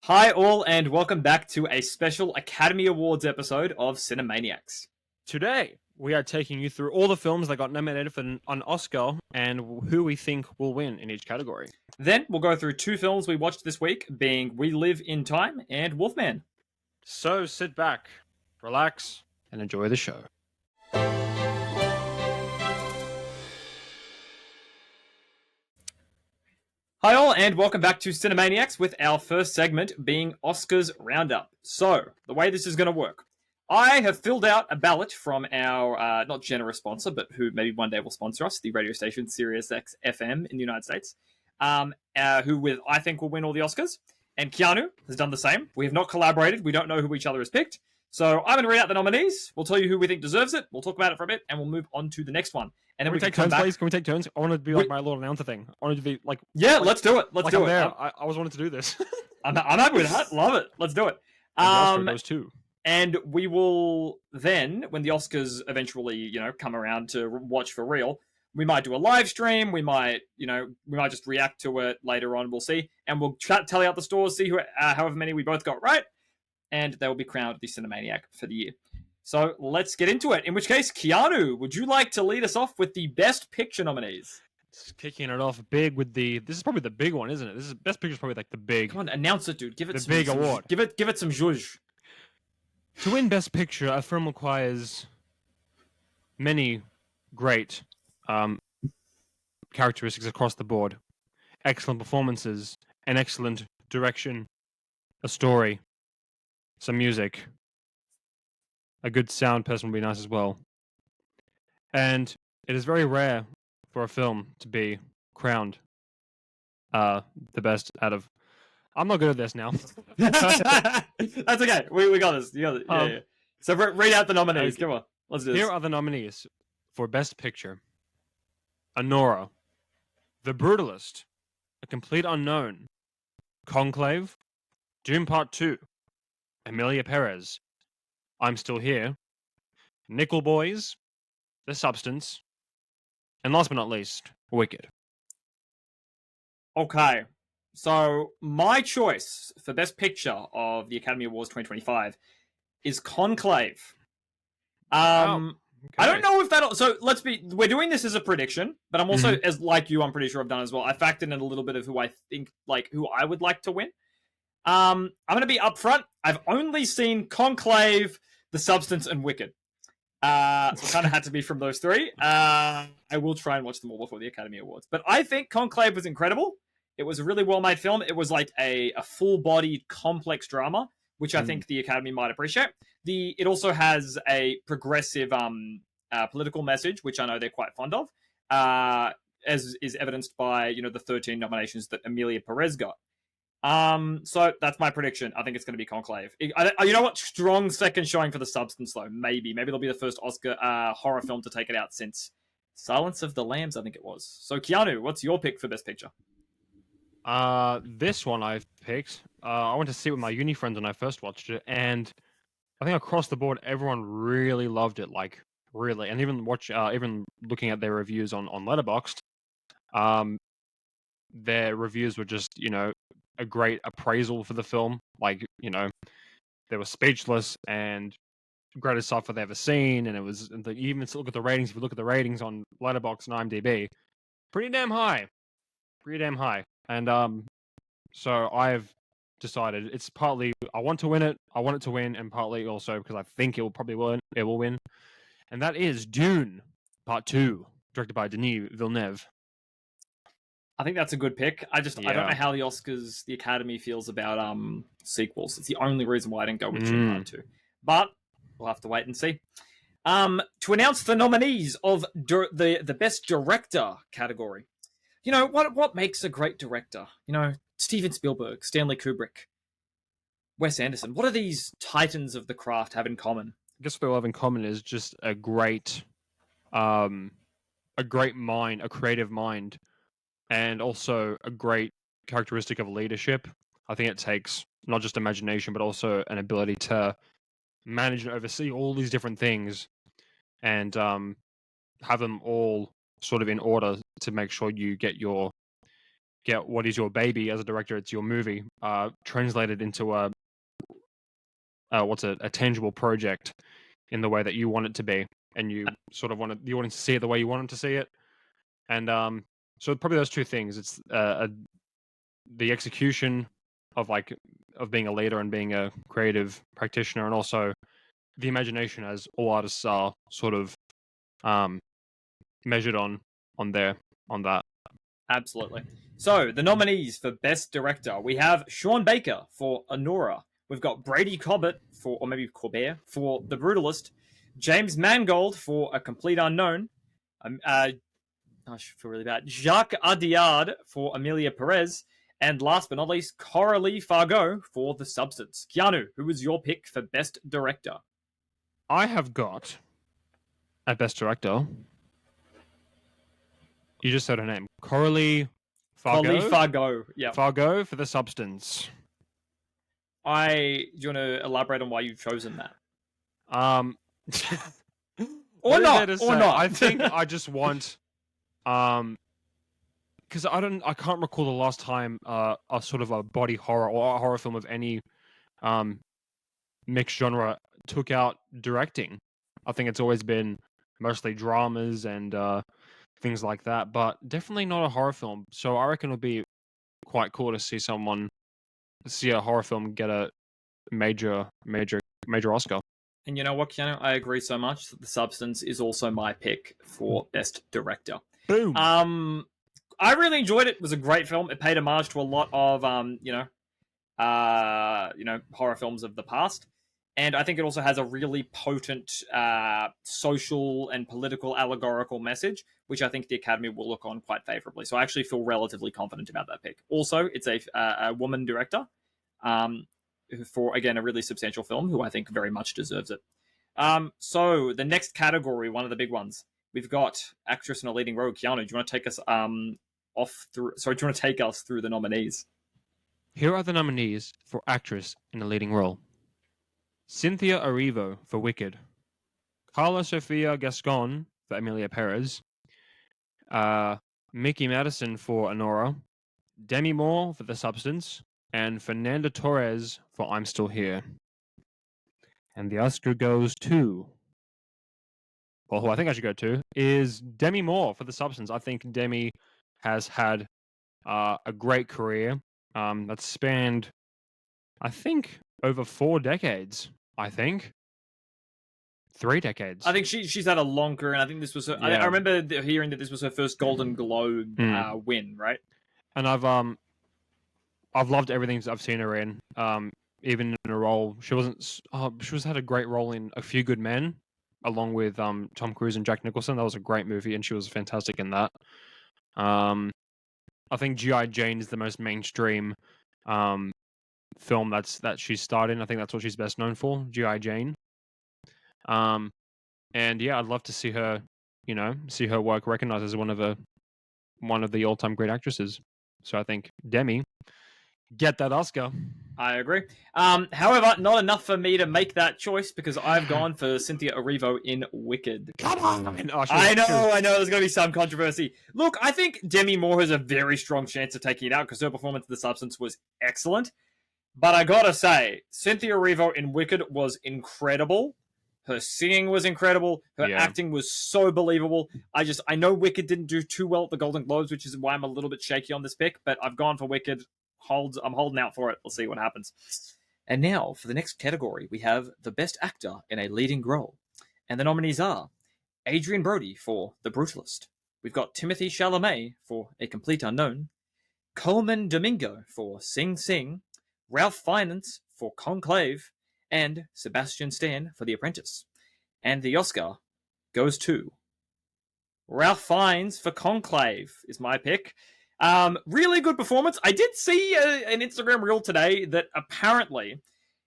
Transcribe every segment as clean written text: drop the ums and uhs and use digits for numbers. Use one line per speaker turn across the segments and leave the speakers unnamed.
Hi all, and welcome back to a special Academy Awards episode of Cinemaniacs.
Today, we are taking you through all the films that got nominated for an Oscar and who we think will win in each category.
Then we'll go through two films we watched this week, being We Live in Time and Wolfman.
So sit back, relax, and enjoy the show.
Hi all, and welcome back to Cinemaniacs with our first segment being Oscars Roundup. So, the way this is going to work. I have filled out a ballot from our, not generous sponsor, but who maybe one day will sponsor us, the radio station Sirius XM in the United States, who I think will win all the Oscars. And Keanu has done the same. We have not collaborated. We don't know who each other has picked. So I'm going to read out the nominees. We'll tell you who we think deserves it. We'll talk about it for a bit, and we'll move on to the next one. And then
Can we take turns, please? Can we take turns? I want to be like my little announcer thing. I want to be like...
Yeah, let's do it. Let's do it.
I always wanted to do this.
I'm happy with that. Love it. Let's do it.
Those two.
And we will then, when the Oscars eventually, come around to watch for real, we might do a live stream. We might just react to it later on. We'll see, and we'll tally out the scores, see however many we both got right, and they will be crowned the Cinemaniac for the year. So let's get into it. In which case, Keanu, would you like to lead us off with the Best Picture nominees?
Kicking it off big with this is probably the big one, isn't it? This is Best Picture is probably like the big.
Come on, announce it, dude. Give it
the
some
big award.
Give it some zhuzh.
To win Best Picture, a film requires many great characteristics across the board. Excellent performances, an excellent direction, a story, some music. A good sound person would be nice as well. And it is very rare for a film to be crowned the best out of... I'm not good at this now.
That's okay. We got this. You got it. Yeah. So read out the nominees. Come on. Let's do this.
Here are the nominees for Best Picture. Anora, The Brutalist, A Complete Unknown, Conclave, Doom Part 2, Emilia Perez, I'm Still Here, Nickel Boys, The Substance, and last but not least, Wicked.
Okay. So my choice for Best Picture of the Academy Awards 2025 is Conclave.
Okay.
I don't know if that... So we're doing this as a prediction, but I'm also, as like you, I'm pretty sure I've done as well. I factored in a little bit of who I think, who I would like to win. I'm going to be upfront. I've only seen Conclave, The Substance, and Wicked. So it kind of had to be from those three. I will try and watch them all before the Academy Awards. But I think Conclave was incredible. It was a really well-made film. It was like a full-bodied, complex drama, which I think the Academy might appreciate. It also has a progressive political message, which I know they're quite fond of, as is evidenced by the 13 nominations that Emilia Perez got. So that's my prediction. I think it's going to be Conclave. You know what? Strong second showing for The Substance, though. Maybe they'll be the first Oscar horror film to take it out since Silence of the Lambs, I think it was. So Keanu, what's your pick for Best Picture?
This one I've picked. I went to see it with my uni friends when I first watched it, and I think across the board, everyone really loved it. Like really, and even looking at their reviews on Letterboxd, their reviews were just a great appraisal for the film. Like they were speechless and greatest sci-fi they've ever seen, and it was. You even look at the ratings. If you look at the ratings on Letterboxd and IMDb, pretty damn high. And so I've decided it's partly I want to win it, and partly also because I think it will probably win. It will win, and that is Dune Part 2, directed by Denis Villeneuve.
I think that's a good pick. I don't know how the Academy feels about sequels. It's the only reason why I didn't go with Dune Part 2, but we'll have to wait and see. To announce the nominees of the Best Director category. What makes a great director? Steven Spielberg, Stanley Kubrick, Wes Anderson. What do these titans of the craft have in common?
I guess what they all have in common is just a great mind, a creative mind, and also a great characteristic of leadership. I think it takes not just imagination, but also an ability to manage and oversee all these different things and have them all sort of in order to make sure you get your get what is your baby as a director, it's your movie, translated into a tangible project in the way that you want it to be, and you sort of want to see it the way you want it to see it. And so probably those two things. It's the execution of being a leader and being a creative practitioner, and also the imagination, as all artists are sort of measured on that.
Absolutely. So, the nominees for Best Director, we have Sean Baker for Honora. We've got Brady Corbett or maybe Corbett for The Brutalist. James Mangold for A Complete Unknown. I feel really bad. Jacques Audiard for Amelia Perez. And last but not least, Coralie Fargo for The Substance. Keanu, who was your pick for Best Director?
I have got a Best Director. You just said her name. Coralie Fargo?
Coralie Fargo, yeah.
Fargo for The Substance.
Do you want to elaborate on why you've chosen that? Or not.
I think I just want, because I can't recall the last time a sort of a body horror or a horror film of any mixed genre took out directing. I think it's always been mostly dramas and things like that, but definitely not a horror film. So I reckon it'll be quite cool to see a horror film get a major Oscar.
And you know what, Keanu? I agree so much that The Substance is also my pick for Best Director.
Boom.
I really enjoyed it. It was a great film. It paid homage to a lot of horror films of the past. And I think it also has a really potent social and political allegorical message, which I think the Academy will look on quite favorably. So I actually feel relatively confident about that pick. Also, it's a woman director for, again, a really substantial film who I think very much deserves it. So the next category, one of the big ones, we've got actress in a leading role. Keanu, do you want to take us do you want to take us through the nominees?
Here are the nominees for actress in a leading role. Cynthia Erivo for Wicked, Carla Sofia Gascon for Amelia Perez, Mickey Madison for Honora, Demi Moore for The Substance, and Fernanda Torres for I'm Still Here. And the Oscar goes to, well, who I think I should go to is Demi Moore for The Substance. I think Demi has had a great career that spanned, I think, over 4 decades. 3 decades.
I think she's had a long career, and I think this was her. I remember hearing that this was her first Golden Globe win, right?
And I've loved everything I've seen her in. Even in a role, she had a great role in A Few Good Men, along with Tom Cruise and Jack Nicholson. That was a great movie, and she was fantastic in that. I think G.I. Jane is the most mainstream film that she's starred in. I think that's what she's best known for, G.I. Jane. And yeah, I'd love to see her work recognized as one of the all-time great actresses. So I think Demi, get that Oscar.
I agree. However, not enough for me to make that choice because I've gone for Cynthia Erivo in Wicked.
Come on!
I know. There's going to be some controversy. Look, I think Demi Moore has a very strong chance of taking it out because her performance in The Substance was excellent. But I gotta say, Cynthia Erivo in Wicked was incredible. Her singing was incredible. Her acting was so believable. I know Wicked didn't do too well at the Golden Globes, which is why I'm a little bit shaky on this pick, but I've gone for Wicked. I'm holding out for it. We'll see what happens. And now, for the next category, we have the Best Actor in a Leading Role. And the nominees are Adrian Brody for The Brutalist. We've got Timothée Chalamet for A Complete Unknown. Coleman Domingo for Sing Sing. Ralph Fiennes for Conclave. And Sebastian Stan for The Apprentice. And the Oscar goes to Ralph Fiennes for Conclave is my pick. Really good performance. I did see an Instagram reel today that apparently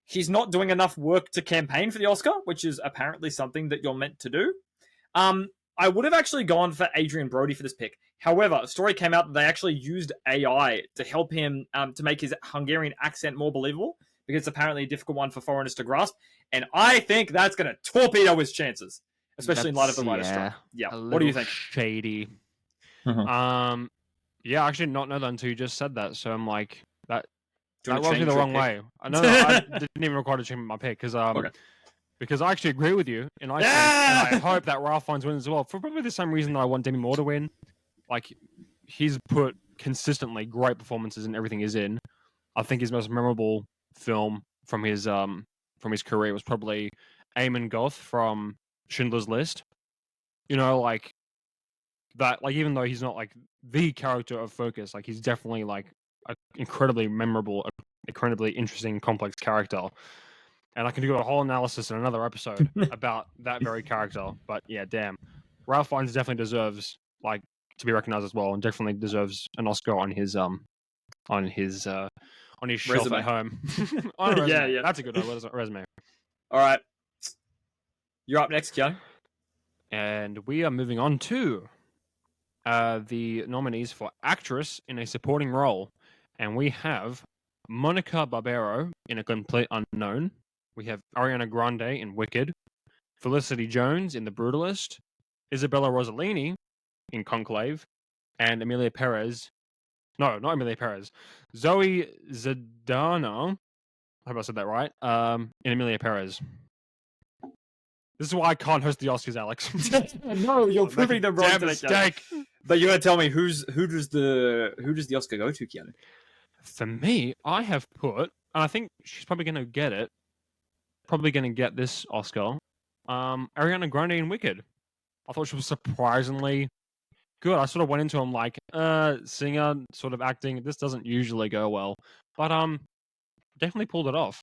he's not doing enough work to campaign for the Oscar, which is apparently something that you're meant to do. I would have actually gone for Adrian Brody for this pick. However, a story came out that they actually used AI to help him to make his Hungarian accent more believable, because it's apparently a difficult one for foreigners to grasp. And I think that's going to torpedo his chances, especially in light of the writer's strike. Yeah. What do you think?
Shady. Yeah, I actually did not know that until you just said that. So I'm like, that
Do you want
rubs
to
me
change
the
your
wrong
pick?
way. No, I didn't even require to change my pick
Okay.
because I actually agree with you in Iceland, and I hope that Ralph Fiennes wins as well for probably the same reason that I want Demi Moore to win. Like, he's put consistently great performances in everything he's in. I think his most memorable film from his career was probably Eamon Goth from Schindler's List. You know, like that. Like, even though he's not like the character of focus, like he's definitely like an incredibly memorable, incredibly interesting, complex character. And I can do a whole analysis in another episode about that very character. But yeah, damn, Ralph Fiennes definitely deserves like to be recognized as well, and definitely deserves an Oscar on his on his uh on his shelf
Resume.
at home. On a resume.
Yeah.
That's a good resume.
All right. You're up next, Keanu.
And we are moving on to the nominees for actress in a supporting role, and we have Monica Barbero in A Complete Unknown. We have Ariana Grande in Wicked, Felicity Jones in The Brutalist, Isabella Rossellini in Conclave, and Emilia Perez. No, not Emilia Perez. Zoe Zadana. I hope I said that right. In Emilia Perez. This is why I can't host the Oscars, Alex.
No, you're proving them wrong
Damn
today,
mistake.
Keanu. But you gotta tell me who does the Oscar go to, Keanu?
For me, I have put, and I think she's probably going to get it. Probably going to get this Oscar. Ariana Grande in Wicked. I thought she was surprisingly good. I sort of went into them like, singer, sort of acting. This doesn't usually go well, but definitely pulled it off.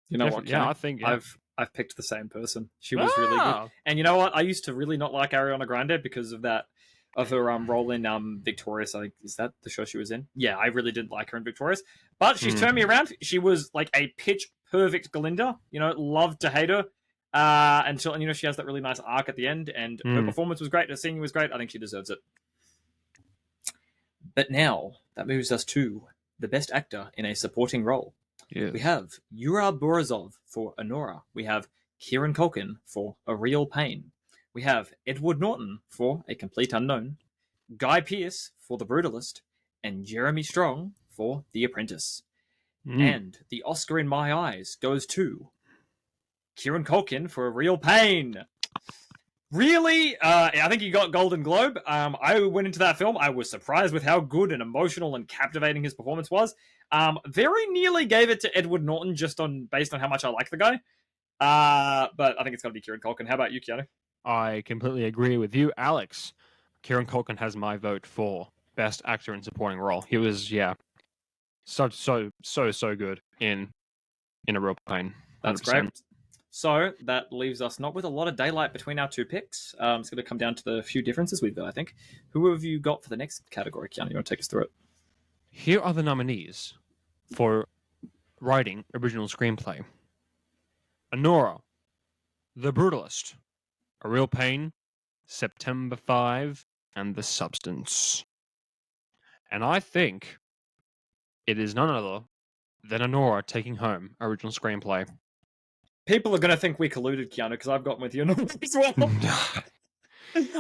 You know what, Keanu?
Yeah, I think yeah.
I've picked the same person. She was really good. And you know what? I used to really not like Ariana Grande because of that, of her role in Victorious. I think, is that the show she was in? Yeah, I really didn't like her in Victorious. But she's turned me around. She was like a pitch perfect Glinda. You know, loved to hate her. And she has that really nice arc at the end, and her performance was great. Her singing was great. I think she deserves it. But now that moves us to the best actor in a supporting role.
Yes.
We have Yura Borazov for Honora. We have Kieran Culkin for A Real Pain. We have Edward Norton for A Complete Unknown, Guy Pearce for The Brutalist, and Jeremy Strong for The Apprentice. And the Oscar in my eyes goes to Kieran Culkin for A Real Pain. Really? I think he got Golden Globe. I went into that film. I was surprised with how good and emotional and captivating his performance was. Very nearly gave it to Edward Norton based on how much I like the guy. But I think it's got to be Kieran Culkin. How about you, Keanu?
I completely agree with you, Alex. Kieran Culkin has my vote for best actor in supporting role. He was, so good in A Real Pain. 100%.
That's great. So that leaves us not with a lot of daylight between our two picks. It's going to come down to the few differences we've got, I think. Who have you got for the next category, Keanu? You want to take us through it?
Here are the nominees for writing original screenplay: Honora, The Brutalist, A Real Pain, September 5, and The Substance. And I think it is none other than Honora taking home original screenplay.
People are going to think we colluded, Keanu, because I've gotten with you as well.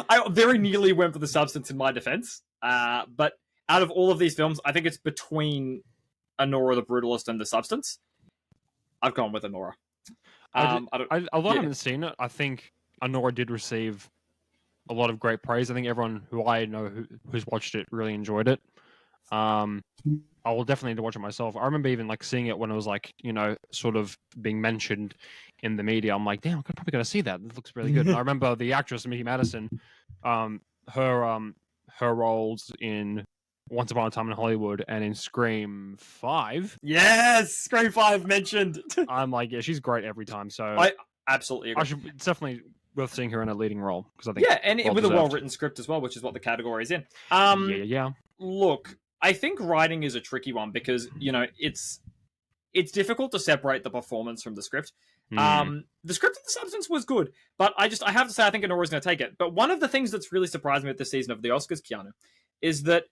I very nearly went for The Substance in my defense. But out of all of these films, I think it's between Honora the Brutalist and The Substance. I've gone with Honora.
Although I haven't seen it, I think Honora did receive a lot of great praise. I think everyone who I know who's watched it really enjoyed it. I will definitely need to watch it myself. I remember even like seeing it when it was like, sort of being mentioned in the media. I'm like, damn, I'm probably going to see that. It looks really good. And I remember the actress, Mickey Madison, her roles in Once Upon a Time in Hollywood and in Scream 5.
Yes, Scream 5 mentioned.
I'm like, yeah, she's great every time. So
I absolutely agree.
It's definitely worth seeing her in a leading role because I think
and with a well-written script as well, which is what the category is in.
Yeah.
Look, I think writing is a tricky one because it's difficult to separate the performance from the script. The script of The Substance was good, but I have to say I think Honora's going to take it. But one of the things that's really surprised me with this season of the Oscars, Keanu, is that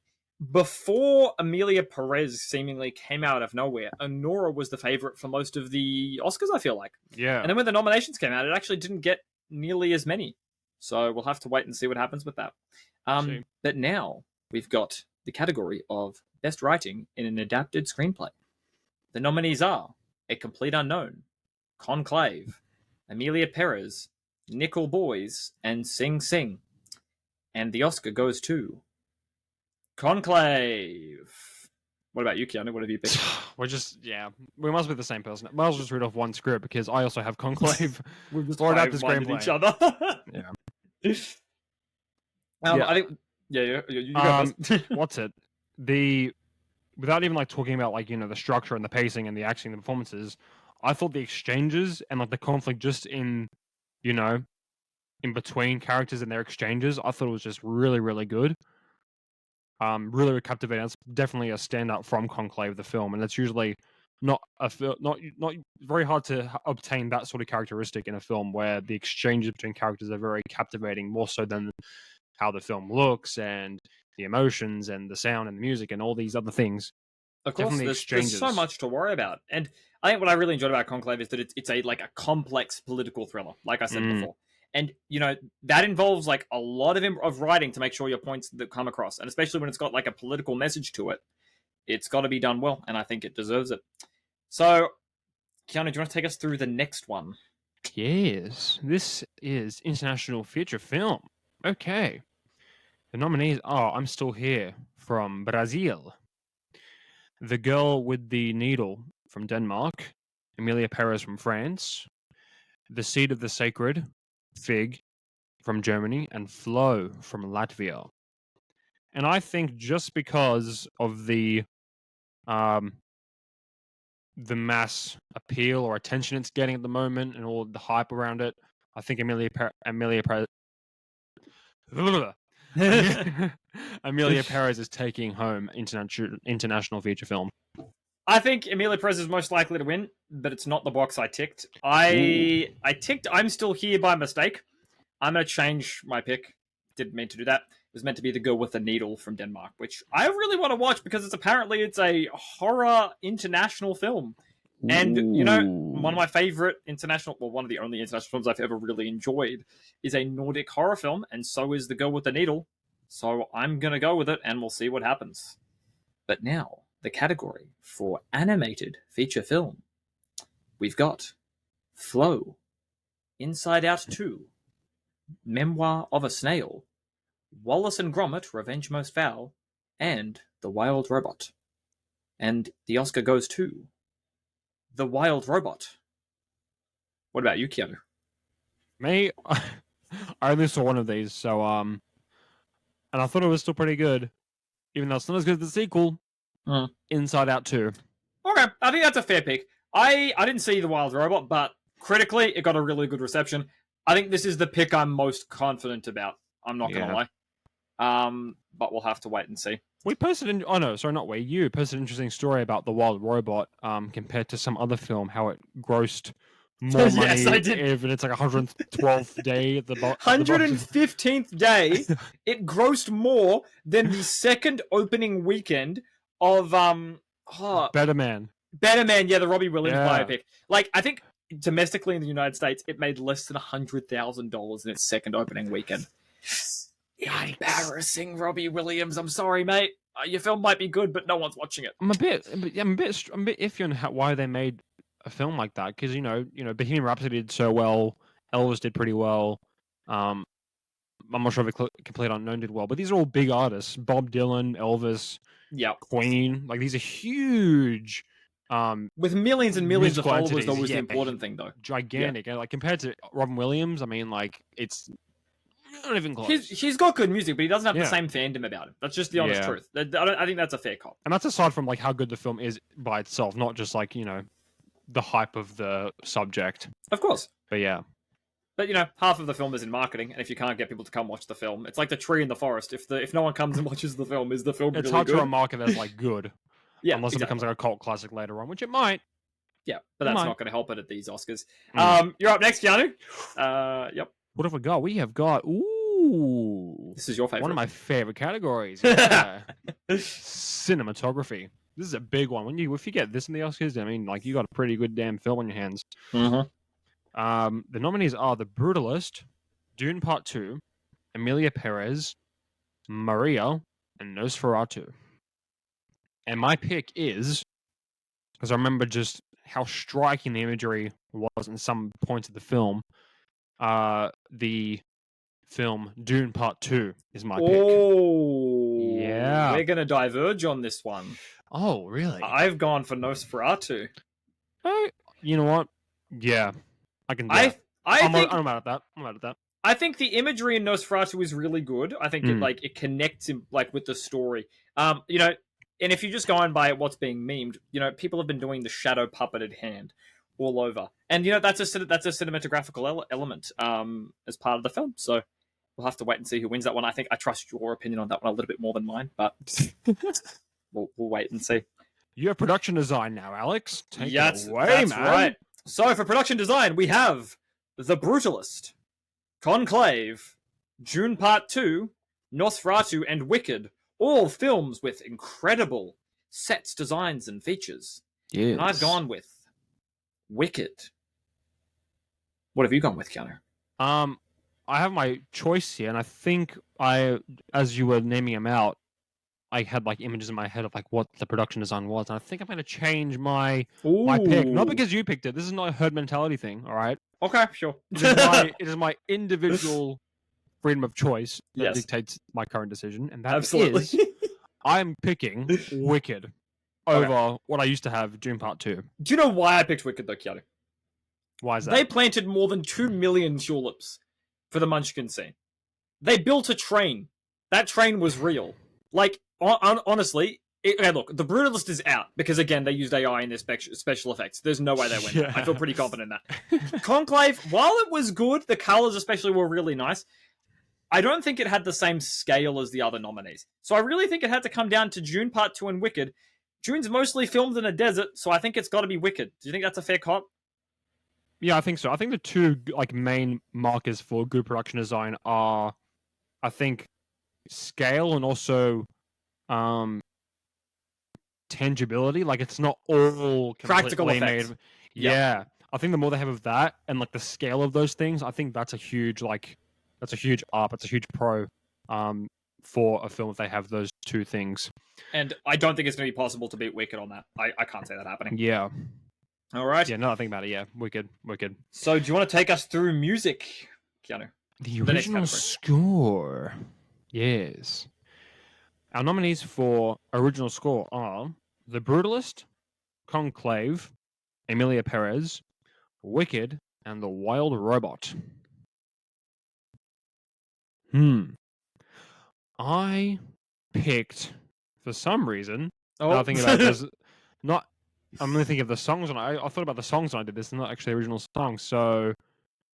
before Emilia Perez seemingly came out of nowhere, Honora was the favorite for most of the Oscars, I feel like.
Yeah.
And then when the nominations came out, it actually didn't get nearly as many. So we'll have to wait and see what happens with that. But now we've got the category of Best Writing in an Adapted Screenplay. The nominees are A Complete Unknown, Conclave, Amelia Perez, Nickel Boys, and Sing Sing. And the Oscar goes to Conclave. What about you, Keanu? What have you picked?
We must be the same person. Might as well just read off one script because I also have Conclave.
We've just
or adapted
minded
screenplay.
each other.
Yeah.
I think. Yeah, you go first.
What's it? Without even like talking about like the structure and the pacing and the acting and the performances, I thought the exchanges and like the conflict just in in between characters and their exchanges, I thought it was just really, really good. Really captivating. It's definitely a standout from Conclave, the film, and it's usually not very hard to obtain that sort of characteristic in a film where the exchanges between characters are very captivating, more so than how the film looks and the emotions and the sound and the music and all these other things.
Of course, there's so much to worry about, and I think what I really enjoyed about Conclave is that it's a complex political thriller, like I said before. And that involves like a lot of writing to make sure your points that come across, and especially when it's got like a political message to it, it's got to be done well, and I think it deserves it. So, Keanu, do you want to take us through the next one?
Yes, this is international feature film. Okay, the nominees are "I'm Still Here" from Brazil, "The Girl with the Needle" from Denmark, Amelia Perez from France, "The Seed of the Sacred," Fig from Germany, and Flow from Latvia. And I think just because of the mass appeal or attention it's getting at the moment and all the hype around it, I think Amelia Perez is taking home international feature film.
I think Amelia Perez is most likely to win, but it's not the box I ticked. I ticked "I'm Still Here" by mistake. I'm going to change my pick. Didn't mean to do that. It was meant to be "The Girl with the Needle" from Denmark, which I really want to watch because it's a horror international film. And, one of my favorite one of the only international films I've ever really enjoyed is a Nordic horror film, and so is "The Girl with the Needle." So I'm going to go with it, and we'll see what happens. But now, the category for animated feature film. We've got Flow, Inside Out 2, Memoir of a Snail, Wallace and Gromit, Revenge Most Foul, and The Wild Robot. And the Oscar goes to The Wild Robot. What about you, Keanu?
Me, I only saw one of these, so and I thought it was still pretty good, even though it's not as good as the sequel, Inside Out 2.
Okay, I think that's a fair pick. I didn't see The Wild Robot, but critically, it got a really good reception. I think this is the pick I'm most confident about. I'm not going to lie. But we'll have to wait and see.
We posted you posted an interesting story about The Wild Robot compared to some other film, how it grossed more money.
Yes, I did.
Even it's like 112th day at the
115th day, it grossed more than the second opening weekend of
Better Man.
Better Man, yeah, the Robbie Williams biopic. Like, I think domestically in the United States, it made less than $100,000 in its second opening weekend. Yikes. Embarrassing, Robbie Williams. I'm sorry, mate. Your film might be good, but no one's watching it.
I'm a bit iffy on why they made a film like that, because Bohemian Rhapsody did so well, Elvis did pretty well. I'm not sure if Complete Unknown did well, but these are all big artists: Bob Dylan, Elvis, Queen. Like, these are huge.
With millions and millions of followers,
entities.
that was the important thing, though.
Gigantic, and like compared to Robin Williams, I mean, like, it's not even close.
He's got good music, but he doesn't have the same fandom about him. That's just the honest truth. I think that's a fair cop.
And that's aside from like how good the film is by itself, not just like the hype of the subject.
Of course.
But yeah.
But half of the film is in marketing, and if you can't get people to come watch the film, it's like the tree in the forest. If no one comes and watches the film, is the film really good?
It's hard to market as like good. Unless
exactly.
it becomes like a cult classic later on, which it might.
Yeah, but that's not going to help it at these Oscars. You're up next, Keanu. Yep.
What have we got? We have got
this is your favorite.
One of my favorite categories. Cinematography. This is a big one. If you get this in the Oscars, I mean, like, you got a pretty good damn film on your hands.
Mm-hmm.
The nominees are The Brutalist, Dune Part 2, Amelia Perez, Maria, and Nosferatu. And my pick is, because I remember just how striking the imagery was in some points of the film, the film Dune Part 2 is my pick.
Oh,
Yeah.
we're gonna diverge on this one.
Oh, really?
I've gone for Nosferatu.
You know what? Yeah, I can. Yeah.
I think
I'm mad at that. I'm mad at that.
I think the imagery in Nosferatu is really good. I think it connects in, like, with the story. You know, and if you're just going by what's being memed, you know, people have been doing the shadow puppeted hand all over, and you know that's a cinematographical element as part of the film. So we'll have to wait and see who wins that one. I think I trust your opinion on that one a little bit more than mine, but we'll wait and see.
You have production design now, Alex. Take it away,
that's
man.
Right. So for production design, we have The Brutalist, Conclave, Dune Part 2, Nosferatu, and Wicked, all films with incredible sets, designs, and features.
Yes.
And I've gone with Wicked. What have you gone with, Keanu?
I have my choice here, and I think as you were naming them out, I had like images in my head of like what the production design was, and I think I'm going to change my pick. Not because you picked it. This is not a herd mentality thing, all right?
Okay, sure.
It is my individual freedom of choice that
Yes.
dictates my current decision, and that
Absolutely.
is I'm picking Wicked over what I used to have, Dune Part 2.
Do you know why I picked Wicked, though, Keanu?
Why is that?
They planted more than 2 million tulips for the Munchkin scene. They built a train. That train was real. Like, honestly, okay, look, The Brutalist is out because, again, they used AI in their special effects. There's no way they win.
Yeah.
I feel pretty confident in that. Conclave, while it was good, the colors especially were really nice. I don't think it had the same scale as the other nominees. So I really think it had to come down to Dune Part 2 and Wicked. Dune's mostly filmed in a desert, so I think it's got to be Wicked. Do you think that's a fair cop?
Yeah, I think so. I think the two like main markers for good production design are, I think, scale and also tangibility. Like it's not all
Practical effects.
made. Yeah. I think the more they have of that and like the scale of those things, I think that's a huge art. That's a huge pro for a film if they have those two things.
And I don't think it's going to be possible to beat Wicked on that. I can't see that happening.
Yeah.
All right.
Yeah, no, I think about it. Yeah, Wicked.
So, do you want to take us through music, Keanu?
The original score. Yes. Our nominees for original score are The Brutalist, Conclave, Emilia Perez, Wicked, and The Wild Robot. I picked, for some reason, now thinking about this, I'm really thinking of the songs, and I thought about the songs when I did this, and not actually original songs. So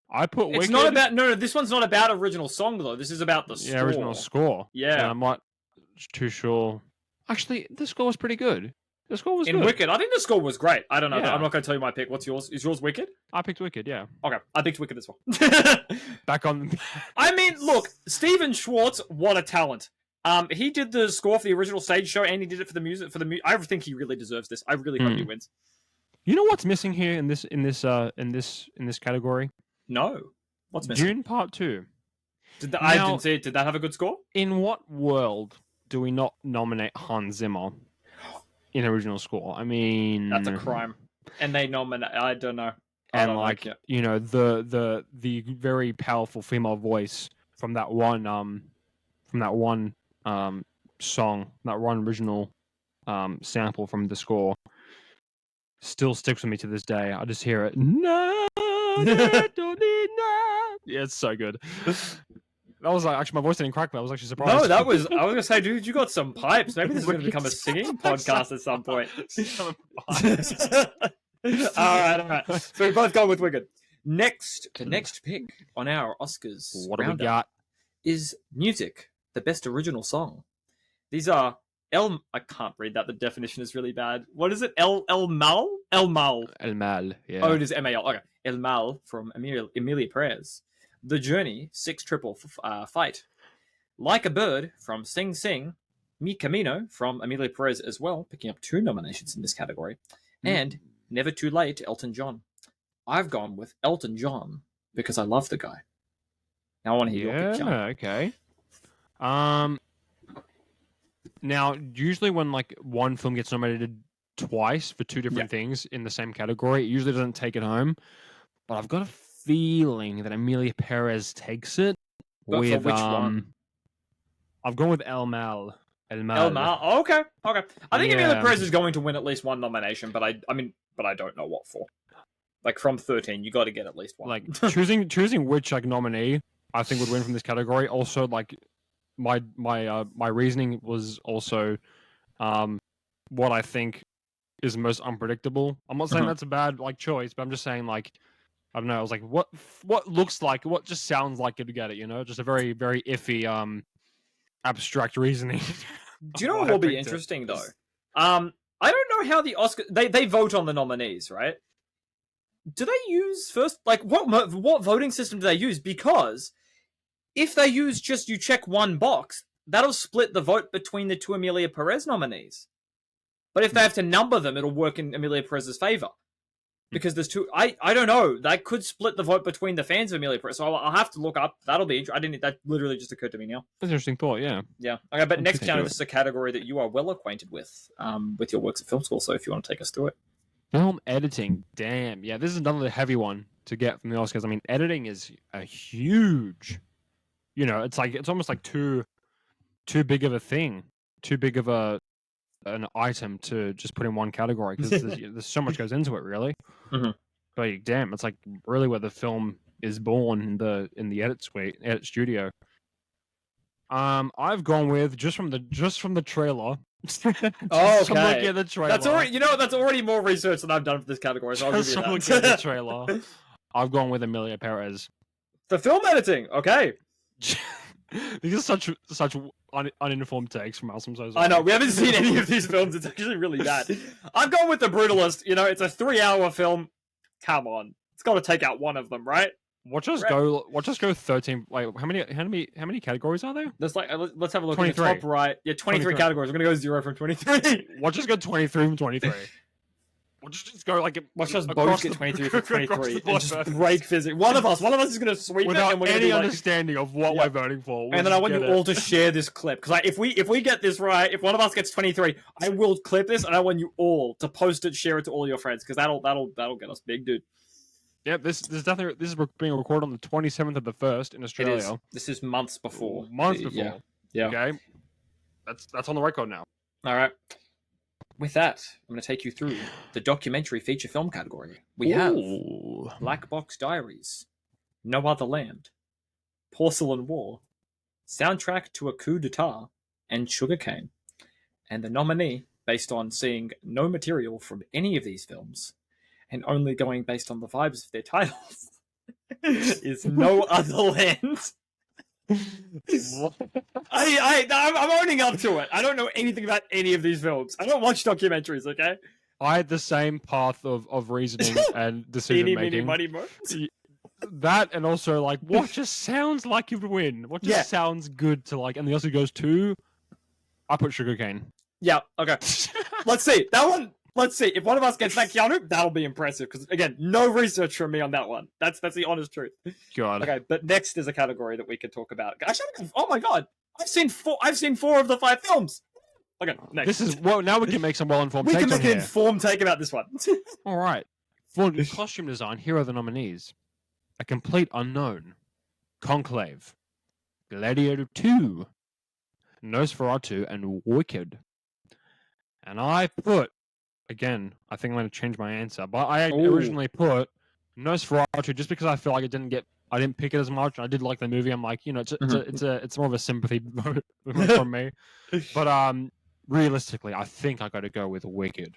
I put Wicked.
It's not about no. This one's not about original song though. This is about the score.
Yeah, original score.
Yeah,
and I'm not too sure. Actually, the score was pretty good. The score was
in
good.
Wicked. I think the score was great. I don't know.
Yeah.
I'm not going to tell you my pick. What's yours? Is yours Wicked?
I picked Wicked. Yeah.
Okay, I picked Wicked as well.
Back on.
I mean, look, Steven Schwartz, what a talent. He did the score for the original stage show, and he did it for the music. I think he really deserves this. I really hope he wins.
You know what's missing here in this category?
No, what's missing?
Dune Part 2.
I didn't see it. Did that have a good score?
In what world do we not nominate Hans Zimmer in original score? I mean,
that's a crime. And they nominate. I don't know.
And like you know the very powerful female voice from that one song, that one original sample from the score, still sticks with me to this day. I just hear it. No, yeah, it's so good. That was actually my voice didn't crack, but I was actually surprised.
No, that was. I was gonna say, dude, you got some pipes. Maybe this is gonna become a singing podcast at some point. All right. So we both gone with Wicked. The next pick on our Oscars.
What do we got?
Is music, the best original song. These are I can't read that. The definition is really bad. What is it? El Mal? El Mal.
El Mal, yeah.
Oh, it is M-A-L. Okay. El Mal from Emilia Perez. The Journey, 6 Triple Fight. Like a Bird from Sing Sing. Mi Camino from Emilia Perez as well, picking up 2 nominations in this category. And Never Too Late, Elton John. I've gone with Elton John because I love the guy. Now I want to hear your pick, John.
Okay. Now, usually when like one film gets nominated twice for two different things in the same category, it usually doesn't take it home. But I've got a feeling that Emilia Perez takes it.
But for
with
which one?
I've gone with El Mal. El Mal.
El Mar. Oh, okay. I think Emilia
Yeah.
Perez is going to win at least one nomination, but I don't know what for. Like from 13, you got to get at least one.
Like choosing which like nominee I think would win from this category. Also, like my reasoning was also what I think is most unpredictable. I'm not saying that's a bad like choice, but I'm just saying like I don't know. I was like, what looks like, what just sounds like it'd get it, you know? Just a very very iffy abstract reasoning.
Do you know what will be interesting though? I don't know how the Oscar they vote on the nominees, right? Do they use first like what voting system do they use? Because if they use just you check one box, that'll split the vote between the two Emilia Perez nominees. But if they have to number them, it'll work in Emilia Perez's favor. Because there's two. I don't know. That could split the vote between the fans of Emilia Perez. So I'll have to look up. That'll be. That literally just occurred to me now.
That's an interesting thought. Yeah.
Yeah. Okay. But next counter, this is a category that you are well acquainted with your works at film school. So if you want to take us through it.
Film editing. Damn. Yeah. This is another heavy one to get from the Oscars. I mean, editing is a huge. You know, it's almost like too big of a thing, too big of an item to just put in one category because there's so much goes into it, really.
Mm-hmm.
But damn, it's like really where the film is born in the edit studio. I've gone with just from the trailer.
Oh,
okay. Looking at the trailer.
That's already more research than I've done for this category. So I'll give you that.
Looking at the trailer. I've gone with Emilia Perez.
The film editing, okay.
These are such uninformed takes from us. I'm so sorry.
I know, we haven't seen any of these films. It's actually really bad. I've gone with The Brutalist. You know, it's a 3-hour film. Come on. It's got to take out one of them, right?
Watch us go 13. Wait, how many categories are there?
There's like, let's have a look
23.
at the top right. Yeah, 23 categories. We're going to go 0 from 23.
Watch us go 23 from 23. Watch us just go like
watch us both get 23 from 23 and just break physics. One of us is going to sweep
without
it and we're
any
like,
understanding of what we're voting for.
And then I want you all to share this clip because if we get this right, if one of us gets 23, I will clip this and I want you all to post it, share it to all your friends because that'll get us big, dude.
Yep, this is being recorded on the 27th of the 1st in Australia.
This is months before.
Yeah. Okay. That's on the record now.
All right. With that, I'm going to take you through the documentary feature film category. We have Black Box Diaries, No Other Land, Porcelain War, Soundtrack to a Coup d'etat, and Sugarcane. And the nominee, based on seeing no material from any of these films, and only going based on the vibes of their titles, is No Other Land. I'm owning up to it. I don't know anything about any of these films. I don't watch documentaries, okay?
I had the same path of reasoning and decision making.
Money, mo.
That and also like what just sounds like you would win. What just sounds good to like, and the Oscar goes to. I put Sugarcane.
Yeah. Okay. Let's see that one. Let's see if one of us gets that Keanu. That'll be impressive because again, no research from me on that one. That's the honest truth.
God.
Okay, but next is a category that we could talk about. Actually, oh my god, I've seen 4 of the 5 films. Okay, next.
This is now we can make some well-informed.
We can make an informed take about this one.
All right. For costume design, here are the nominees: A Complete Unknown, Conclave, Gladiator 2, Nosferatu, and Wicked. And I put. Again, I think I'm going to change my answer, but I originally put Nosferatu just because I feel like I didn't pick it as much. I did like the movie. I'm like, it's more of a sympathy vote from me. But realistically, I think I got to go with Wicked.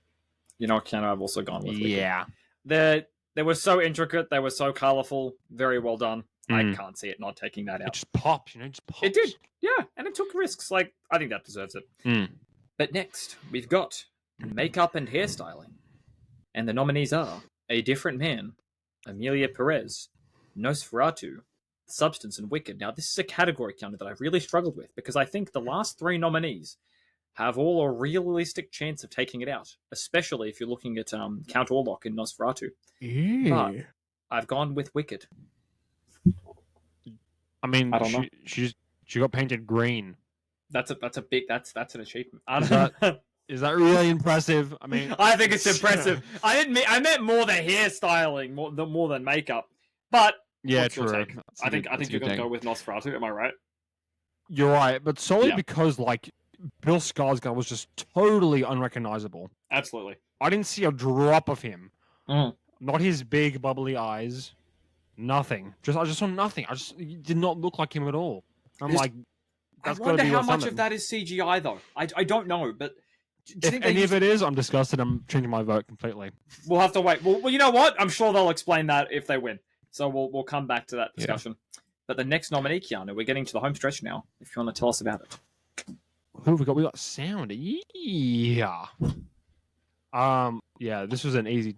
You know, Ken, I've also gone with Wicked.
Yeah.
They were so intricate. They were so colorful. Very well done. I can't see it not taking that out.
It just pops, just pops.
It did, yeah, and it took risks. Like I think that deserves it. But next, we've got makeup and hairstyling. And the nominees are A Different Man, Emilia Perez, Nosferatu, Substance, and Wicked. Now, this is a category counter that I've really struggled with because I think the last 3 nominees have all a realistic chance of taking it out, especially if you're looking at Count Orlok in Nosferatu. But I've gone with Wicked.
I mean, she got painted green.
That's an achievement. I
Is
don't
that- Is that really impressive? I mean,
I think it's impressive. I meant more the hairstyling more than makeup. But
yeah,
what's your
true.
take?
That's
I
a
think
good
you're gonna
take.
go with Nosferatu. Am I right?
You're right, but solely
Yeah.
because like Bill Skarsgård was just totally unrecognizable.
Absolutely.
I didn't see a drop of him.
Mm.
Not his big bubbly eyes. Nothing. I just saw nothing. He did not look like him at all. I'm like,
I
that's
wonder
gotta be
how
worth
much
something.
of that is CGI though. I don't know, but do you
If
think
any of it is, I'm disgusted. I'm changing my vote completely.
We'll have to wait. Well, you know what? I'm sure they'll explain that if they win. So we'll come back to that discussion. But the next nominee, Keanu, we're getting to the home stretch now. If you want to tell us about it.
Who have we got? We got sound. Yeah. Yeah. This was an easy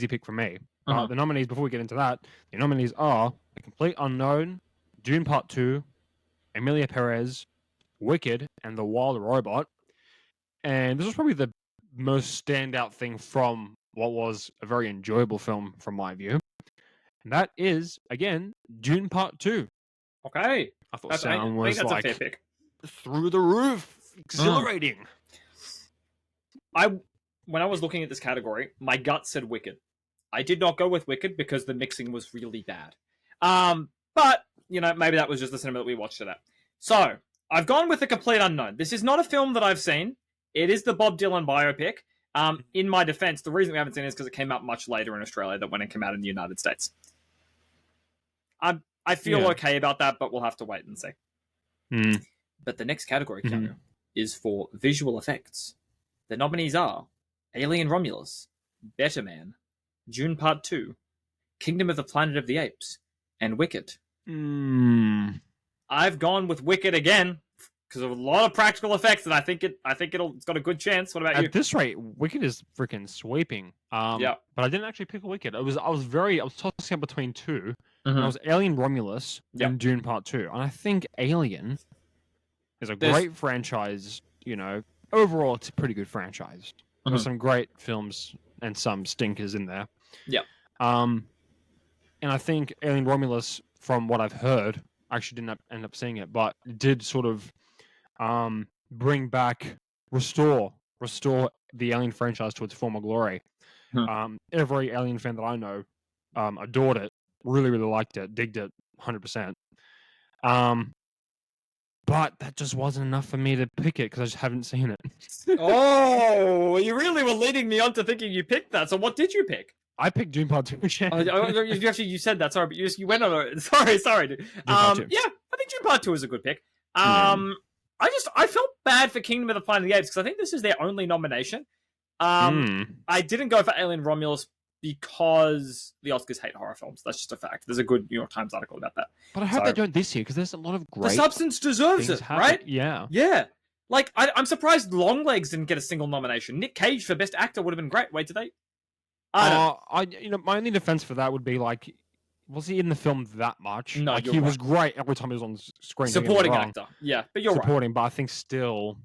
pick for me.
Uh-huh.
The nominees, before we get into that, the nominees are The Complete Unknown, Dune Part 2, Emilia Perez, Wicked, and The Wild Robot. And this was probably the most standout thing from what was a very enjoyable film from my view. And that is, again, Dune Part 2.
Okay.
I thought
I
sound
think
was
that's
like
a fair pick.
through the roof, exhilarating.
When I was looking at this category, my gut said Wicked. I did not go with Wicked because the mixing was really bad. But maybe that was just the cinema that we watched it at. So I've gone with The Complete Unknown. This is not a film that I've seen. It is the Bob Dylan biopic. In my defense, the reason we haven't seen it is because it came out much later in Australia than when it came out in the United States. I feel okay about that, but we'll have to wait and see.
Mm.
But the next category, Keanu, is for visual effects. The nominees are Alien Romulus, Better Man, Dune Part 2, Kingdom of the Planet of the Apes, and Wicked. I've gone with Wicked again because of a lot of practical effects, and I think it's got a good chance. What about you?
At this rate, Wicked is freaking sweeping.
Yeah.
But I didn't actually pick Wicked. I was tossing up between two.
Mm-hmm.
And I was Alien Romulus and Dune Part 2. And I think Alien is a great franchise, Overall, it's a pretty good franchise. There's some great films and some stinkers in there.
Yeah.
And I think Alien Romulus, from what I've heard, I actually didn't end up seeing it, but it did sort of bring back, restore the Alien franchise to its former glory. Every Alien fan that I know adored it, really, really liked it, digged it 100%. But that just wasn't enough for me to pick it because I just haven't seen it.
Oh, you really were leading me on to thinking you picked that. So what did you pick?
I picked Dune Part 2.
You said that. Sorry, but you went on it. Sorry, dude. Yeah, I think Dune Part 2 is a good pick. I felt bad for Kingdom of the Planet of the Apes because I think this is their only nomination. I didn't go for Alien Romulus because the Oscars hate horror films. That's just a fact. There's a good New York Times article about that.
But I hope they don't this year because there's a lot of great.
The Substance deserves it, right?
Yeah.
Yeah. Like I'm surprised Longlegs didn't get a single nomination. Nick Cage for Best Actor would have been great. Wait, did they?
My only defense for that would be like, was he in the film that much?
No,
he was great every time he was on screen.
Supporting actor, yeah, but you're
supporting, but I think still.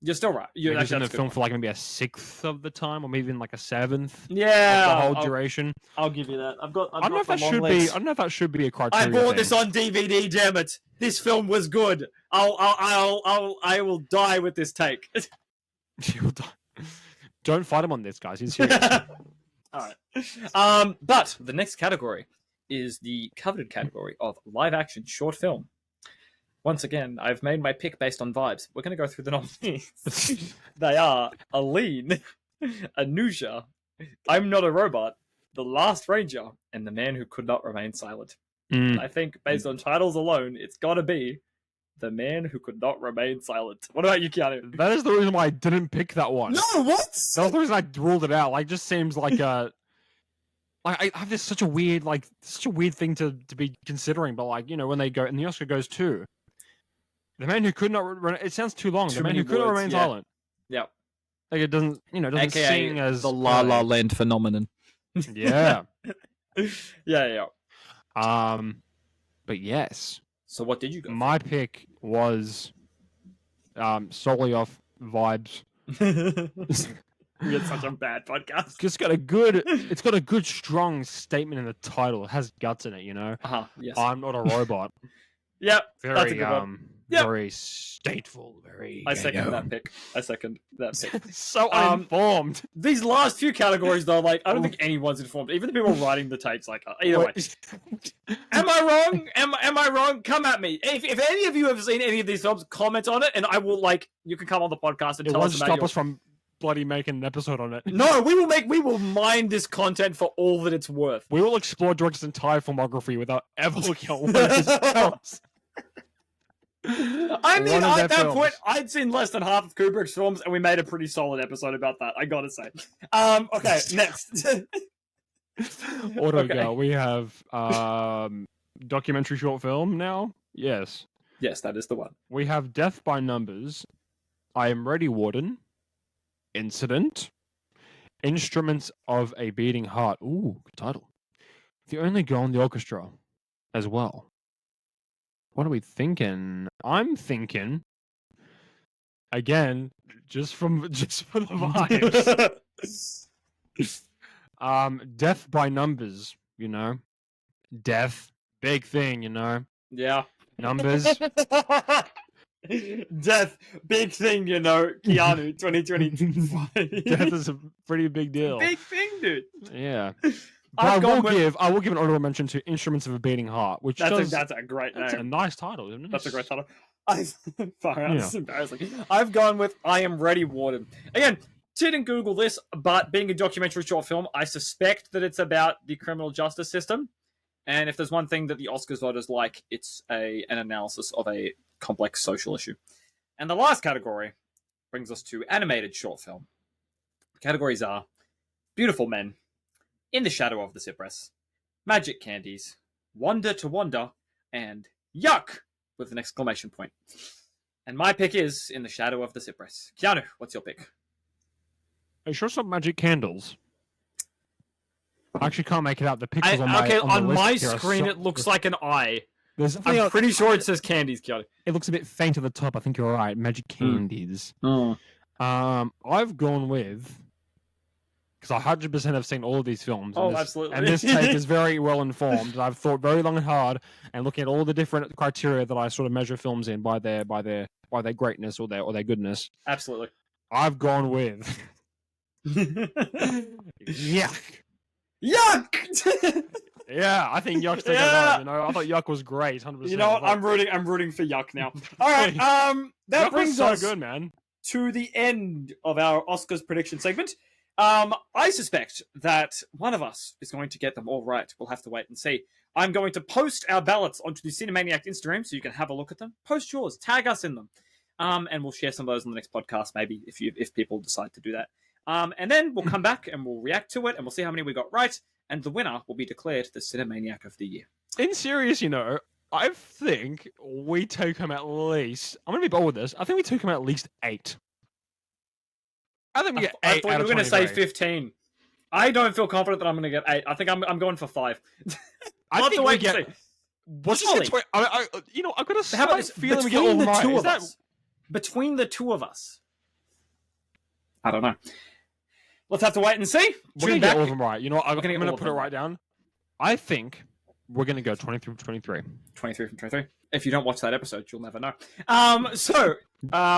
You're still right.
He was in the film for like maybe a sixth of the time, or maybe even like a seventh.
Yeah,
of the whole duration.
I'll give you that. I
don't know if that should be. I don't know if that should be a criteria.
I bought this on DVD. Damn it! This film was good. I will die with this take.
You'll die. Don't fight him on this, guys. He's serious.
All right. But the next category is the coveted category of live action short film. Once again, I've made my pick based on vibes. We're going to go through the nominees. They are Aline, Anusha, I'm Not a Robot, The Last Ranger, and The Man Who Could Not Remain Silent. I think, based on titles alone, it's got to be The Man Who Could Not Remain Silent. What about you, Keanu?
That is the reason why I didn't pick that one.
No, what?
That was the reason I ruled it out. Like, just seems like a... Like, I have this such a weird thing to be considering, but like, when they go, and the Oscar goes to The Man Who Could Not... It sounds too long. The Man Who Could Not Remain Silent.
Yeah.
Like, it doesn't, doesn't
AKA
sing as...
The La La Land phenomenon.
Yeah.
Yeah.
But yes.
So what did you go
My pick was solely off vibes.
We had such a bad podcast.
It's got a good strong statement in the title. It has guts in it,
Yes.
I'm not a robot.
Yep.
Very
that's a good one. Yep.
Very stateful, very...
I second that pick.
So uninformed.
These last few categories, though, like, I don't think anyone's informed. Even the people writing the tapes, like, either way. Am I wrong? Am I wrong? Come at me. If any of you have seen any of these films, comment on it, and I will, like, you can come on the podcast and tell us about
stop us from bloody making an episode on it.
No, we will mine this content for all that it's worth.
We will explore director's entire filmography without ever looking at one of his films.
I mean, at that point, I'd seen less than half of Kubrick's films, and we made a pretty solid episode about that, I gotta say. Okay, next.
What do we got? We have documentary short film now? Yes.
Yes, that is the one.
We have Death by Numbers, I Am Ready, Warden, Incident, Instruments of a Beating Heart. Ooh, good title. The Only Girl in the Orchestra as well. What are we thinking? I'm thinking, again, just for the vibes. Death by Numbers, you know. Death, big thing, you know.
Yeah.
Numbers.
Death, big thing, you know. Keanu, 2020.
Death is a pretty big deal.
Big thing, dude.
Yeah. I will give an honorable mention to Instruments of a Beating Heart, which
that's a great name.
That's a nice title, isn't it?
That's a great title. This is embarrassing. I've gone with I Am Ready, Warden. Again, didn't Google this, but being a documentary short film, I suspect that it's about the criminal justice system. And if there's one thing that the Oscars voters like, it's an analysis of a complex social issue. And the last category brings us to animated short film. The categories are Beautiful Men, In the Shadow of the Cypress, Magic Candies, Wonder to Wonder, and Yuck! With an exclamation point. And my pick is In the Shadow of the Cypress. Keanu, what's your pick?
Are you sure it's not Magic Candles? I actually can't make it out. The pictures on
my screen it looks like an eye. I'm pretty sure it says candies, Keanu.
It looks a bit faint at the top. I think you're right. Magic Candies. I've gone with... Because I 100% have seen all of these films.
Absolutely.
And this take is very well informed. And I've thought very long and hard, and looking at all the different criteria that I sort of measure films in by their greatness or their goodness.
Absolutely.
I've gone with Yuck.
Yuck!
Yeah, I think Yuck's taking it on. You know, I thought Yuck was great. 100%.
You know what? I'm rooting for Yuck now. All right. That
Yuck
brings
was
us
so good, man.
To the end of our Oscars prediction segment. I suspect that one of us is going to get them all right. We'll have to wait and see. I'm going to post our ballots onto the Cinemaniacs Instagram so you can have a look at them. Post yours. Tag us in them. And we'll share some of those on the next podcast, maybe, if people decide to do that. And then we'll come back and we'll react to it and we'll see how many we got right. And the winner will be declared the Cinemaniac of the Year.
In serious, you know, I think we took him at least... I'm going to be bold with this. I think we took him at least 8. I think we get 8
I thought you were going to say
23.
15. I don't feel confident that I'm going to get 8. I think I'm going for 5.
I think we get... What's this? You know, I've got a slight feeling we get all right.
Between the two of us. I don't know. Let's have to wait and see.
We're going to get all of them right. You know what? I'm going to put it right down. I think we're going to go 23 from 23.
23 from 23. If you don't watch that episode, you'll never know.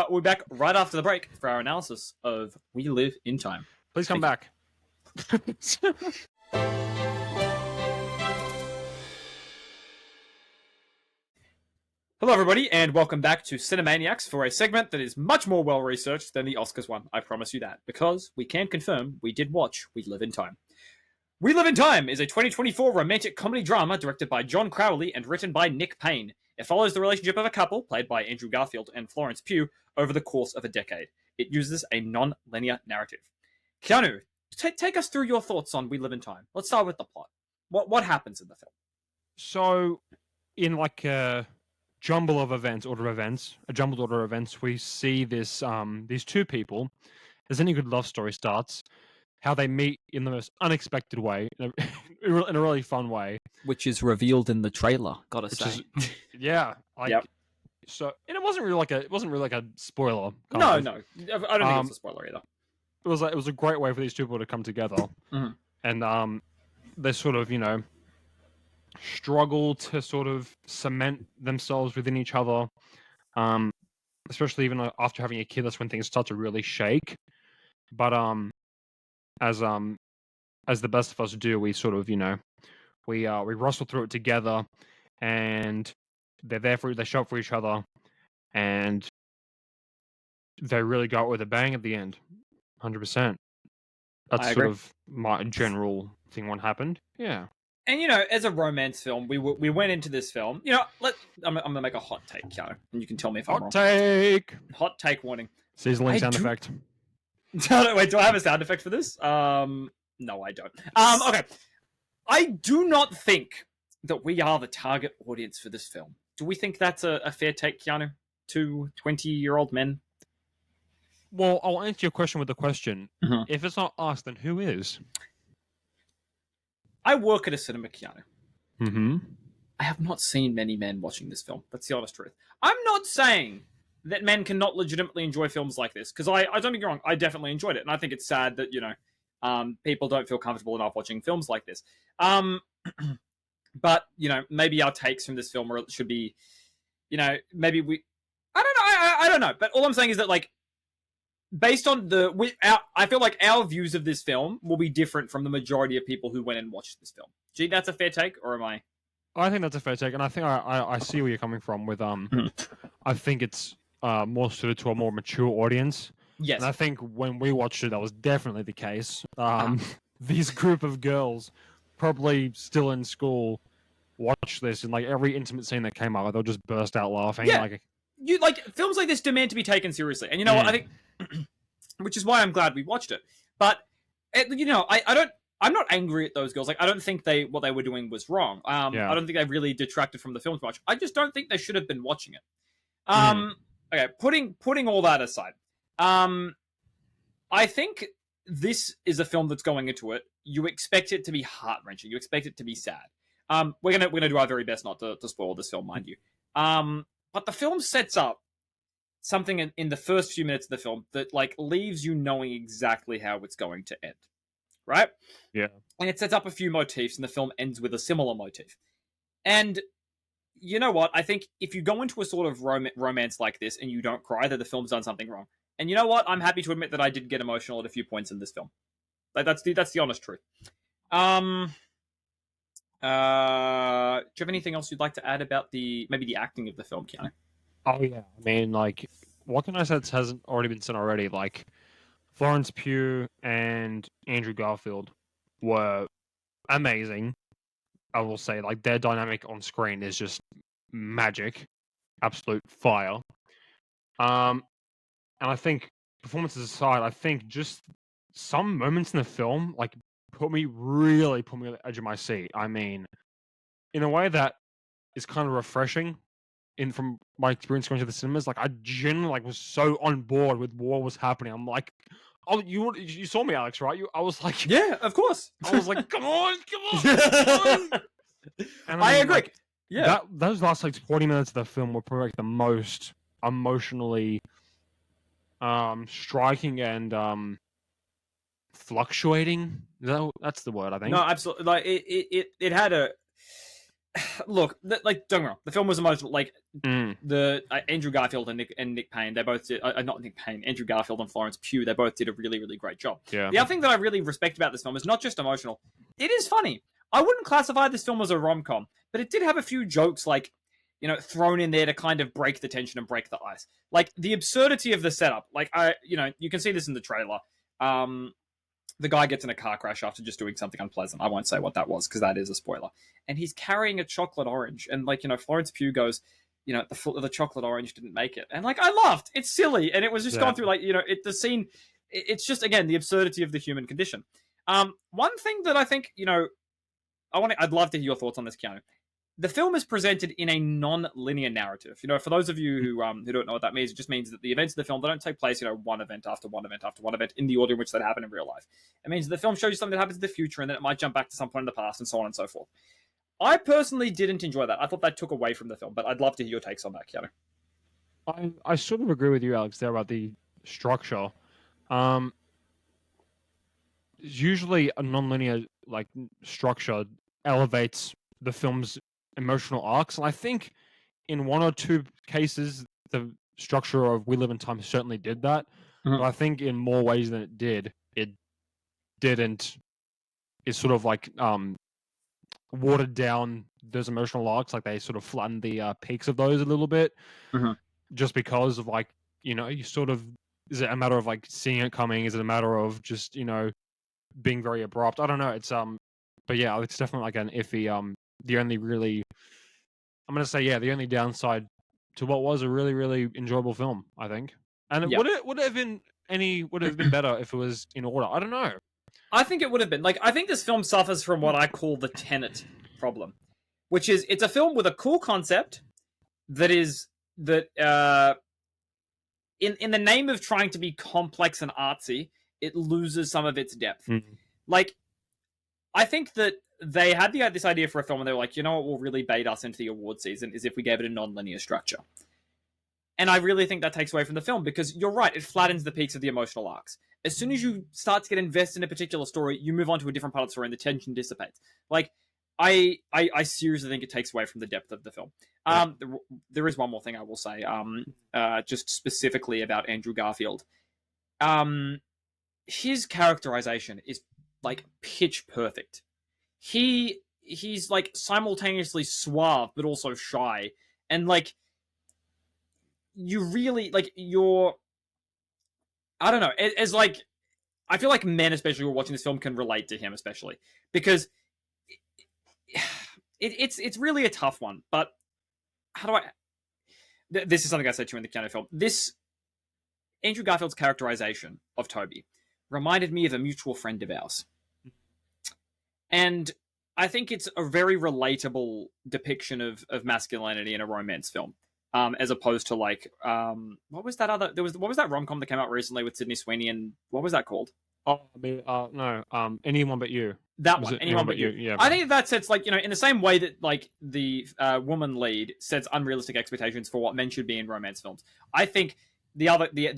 We're back right after the break for our analysis of We Live in Time.
Please come back.
Hello, everybody, and welcome back to Cinemaniacs for a segment that is much more well-researched than the Oscars one. I promise you that, because we can confirm we did watch We Live in Time. We Live in Time is a 2024 romantic comedy drama directed by John Crowley and written by Nick Payne. It follows the relationship of a couple, played by Andrew Garfield and Florence Pugh, over the course of a decade. It uses a non-linear narrative. Keanu, take us through your thoughts on We Live in Time. Let's start with the plot. What happens in the film?
So, in like a jumbled order of events, we see this these two people, as any good love story starts, how they meet in the most unexpected way, in a really fun way.
Which is revealed in the trailer, gotta say.
Yeah.
Yep.
So, and it wasn't really like a spoiler.
No. I don't think it's a spoiler either.
It was a great way for these two people to come together.
Mm-hmm.
And they sort of, you know, struggle to sort of cement themselves within each other. Especially even after having a kid, that's when things start to really shake. But as the best of us do, we sort of we wrestle through it together, and they show up for each other, and they really go out with a bang at the end. 100%. That's
I
sort
agree.
of my general thing. What happened? Yeah.
And as a romance film, we went into this film. I'm gonna make a hot take, Keanu, and you can tell me if I'm wrong.
Hot take.
Hot take warning.
Sizzling sound effect.
Wait, do I have a sound effect for this? No, I don't. Okay. I do not think that we are the target audience for this film. Do we think that's a fair take, Keanu? 2 20-year-old men?
Well, I'll answer your question with the question.
Mhm.
If it's not us, then who is?
I work at a cinema, Keanu.
Mm-hmm.
I have not seen many men watching this film. That's the honest truth. I'm not saying that men cannot legitimately enjoy films like this, because I don't get me wrong, I definitely enjoyed it, and I think it's sad that people don't feel comfortable enough watching films like this. But maybe our takes from this film should be, maybe we. I don't know. I don't know. But all I'm saying is that based on I feel like our views of this film will be different from the majority of people who went and watched this film. Gee, that's a fair take, or am I?
I think that's a fair take, and I think I see where you're coming from with I think it's more suited to a more mature audience.
Yes.
And I think when we watched it, that was definitely the case. These group of girls, probably still in school, watched this, and every intimate scene that came up, they'll just burst out laughing.
Yeah. Films like this demand to be taken seriously, and you know what? I think, which is why I'm glad we watched it. But I'm not angry at those girls. I don't think what they were doing was wrong. I don't think they really detracted from the film much. I just don't think they should have been watching it. Okay, putting all that aside, I think this is a film that's going into it. You expect it to be heart-wrenching. You expect it to be sad. We're gonna do our very best not to spoil this film, mind you. But the film sets up something in the first few minutes of the film that leaves you knowing exactly how it's going to end, right?
Yeah.
And it sets up a few motifs, and the film ends with a similar motif. And you know what? I think if you go into a sort of romance like this and you don't cry, that the film's done something wrong. And you know what? I'm happy to admit that I did get emotional at a few points in this film. That's the honest truth. Do you have anything else you'd like to add about maybe the acting of the film, Keanu?
Oh yeah, I mean, what can I say that hasn't already been said already? Florence Pugh and Andrew Garfield were amazing. I will say, their dynamic on screen is just magic, absolute fire. And I think, performances aside, I think just some moments in the film put me on the edge of my seat. I mean, in a way that is kind of refreshing. From my experience going to the cinemas, I genuinely was so on board with what was happening. I'm like, oh, you saw me, Alex, right? I was like,
yeah, of course.
I was like, come on, come on. And
I agree. Yeah,
those last 40 minutes of the film were probably the most emotionally striking and fluctuating. That's the word, I think.
No, absolutely. It had a look. Don't get me wrong. The film was emotional. The Andrew Garfield and Nick Payne, they both did. Not Nick Payne. Andrew Garfield and Florence Pugh, they both did a really, really great job.
Yeah.
The other thing that I really respect about this film is not just emotional. It is funny. I wouldn't classify this film as a rom-com, but it did have a few jokes thrown in there to kind of break the tension and break the ice. The absurdity of the setup. You can see this in the trailer. The guy gets in a car crash after just doing something unpleasant. I won't say what that was because that is a spoiler. And he's carrying a chocolate orange. And Florence Pugh goes, the chocolate orange didn't make it. And I laughed. It's silly. And it was just gone through the scene. It's just, again, the absurdity of the human condition. One thing that I think, I'd love to hear your thoughts on this, Keanu. The film is presented in a non-linear narrative. For those of you who don't know what that means, it just means that the events of the film, they don't take place, one event after one event after one event in the order in which that happen in real life. It means that the film shows you something that happens in the future, and then it might jump back to some point in the past, and so on and so forth. I personally didn't enjoy that. I thought that took away from the film, but I'd love to hear your takes on that, Keanu.
I sort of agree with you, Alex, there about the structure. Usually a non-linear structure elevates the film's emotional arcs, and I think in one or two cases the structure of We Live in Time certainly did that,
Mhm.
but I think in more ways than it didn't. It's sort of like watered down those emotional arcs, like they sort of flattened the peaks of those a little bit,
Mhm.
just because of like, you sort of, is it a matter of like seeing it coming? Is it a matter of just being very abrupt? I don't know. It's but yeah, it's definitely like an iffy. The only really, I'm gonna say, yeah, the only downside to what was a really really enjoyable film, I think. And
Yeah.
would it have been would have been better if it was in order? I don't know.
I think it would have been. Like, I think this film suffers from what I call the Tenet problem, which is it's a film with a cool concept that is that in the name of trying to be complex and artsy, it loses some of its depth.
Mm.
Like, I think that they had this idea for a film, and they were like, you know what will really bait us into the award season is if we gave it a non-linear structure. And I really think that takes away from the film because you're right, it flattens the peaks of the emotional arcs. As soon as you start to get invested in a particular story, you move on to a different part of the story and the tension dissipates. Like, I seriously think it takes away from the depth of the film.
Yeah.
There is one more thing I will say, just specifically about Andrew Garfield. His characterization is like pitch perfect. He's like simultaneously suave but also shy, and like you really like I don't know, as like I feel like men especially who are watching this film can relate to him, especially because it's really a tough one. But how do I this is something I said to you in the Keanu film. This Andrew Garfield's characterization of Toby reminded me of a mutual friend of ours, and I think it's a very relatable depiction of masculinity in a romance film. As opposed to like what was that other what was that rom-com that came out recently with Sydney Sweeney, and what was that called?
Oh, no. Anyone But You.
That
Was
one,
it
Anyone But You.
Yeah.
I think that sets like, in the same way that like the woman lead sets unrealistic expectations for what men should be in romance films. I think the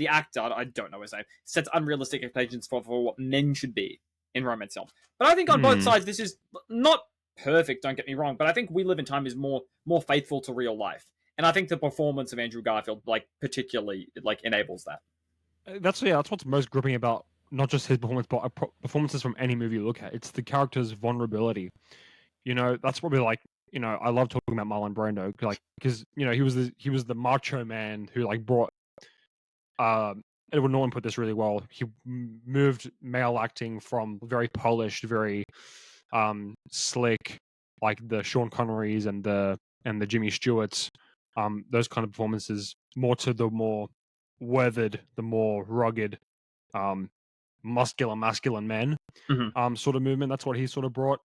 actor, I don't know his name, sets unrealistic expectations for what men should be in romance films. But I think on both sides this is not perfect, don't get me wrong, but I think We Live in Time is more faithful to real life. And I think the performance of Andrew Garfield like particularly like enables that.
That's what's most gripping about not just his performance, but performances from any movie you look at. It's the character's vulnerability. That's probably like, I love talking about Marlon Brando, like because he was the macho man who like brought. Edward Norton put this really well. He moved male acting from very polished, very slick, like the Sean Connerys and the Jimmy Stewarts, those kind of performances, more to the more weathered, the more rugged, muscular, masculine men, sort of movement. That's what he sort of brought.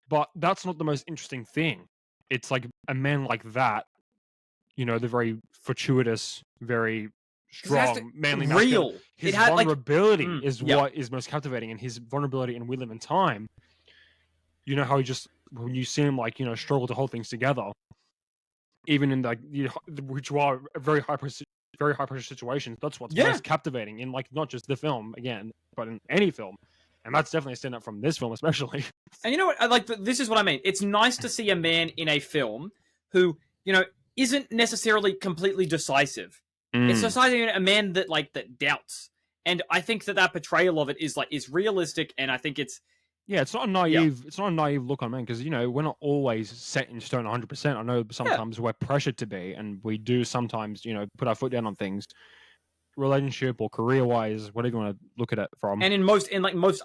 But that's not the most interesting thing. It's like a man like that, the very fortuitous, very strong, manly,
real.
His vulnerability is what is most captivating, and his vulnerability in We Live in Time. You know how he just, when you see him like struggle to hold things together, even in like which are very high pressure situations. That's what's most captivating in like not just the film again, but in any film, and that's definitely a stand up from this film especially. And
you know what? I like this is what I mean. It's nice to see a man in a film who isn't necessarily completely decisive. It's deciding a man that doubts, and I think that portrayal of it is realistic, and I think it's.
Yeah, it's not a naive. It's not a naive look on men because we're not always set in stone 100%. I know sometimes we're pressured to be, and we do sometimes put our foot down on things, relationship or career wise, whatever you want to look at it from.
And in most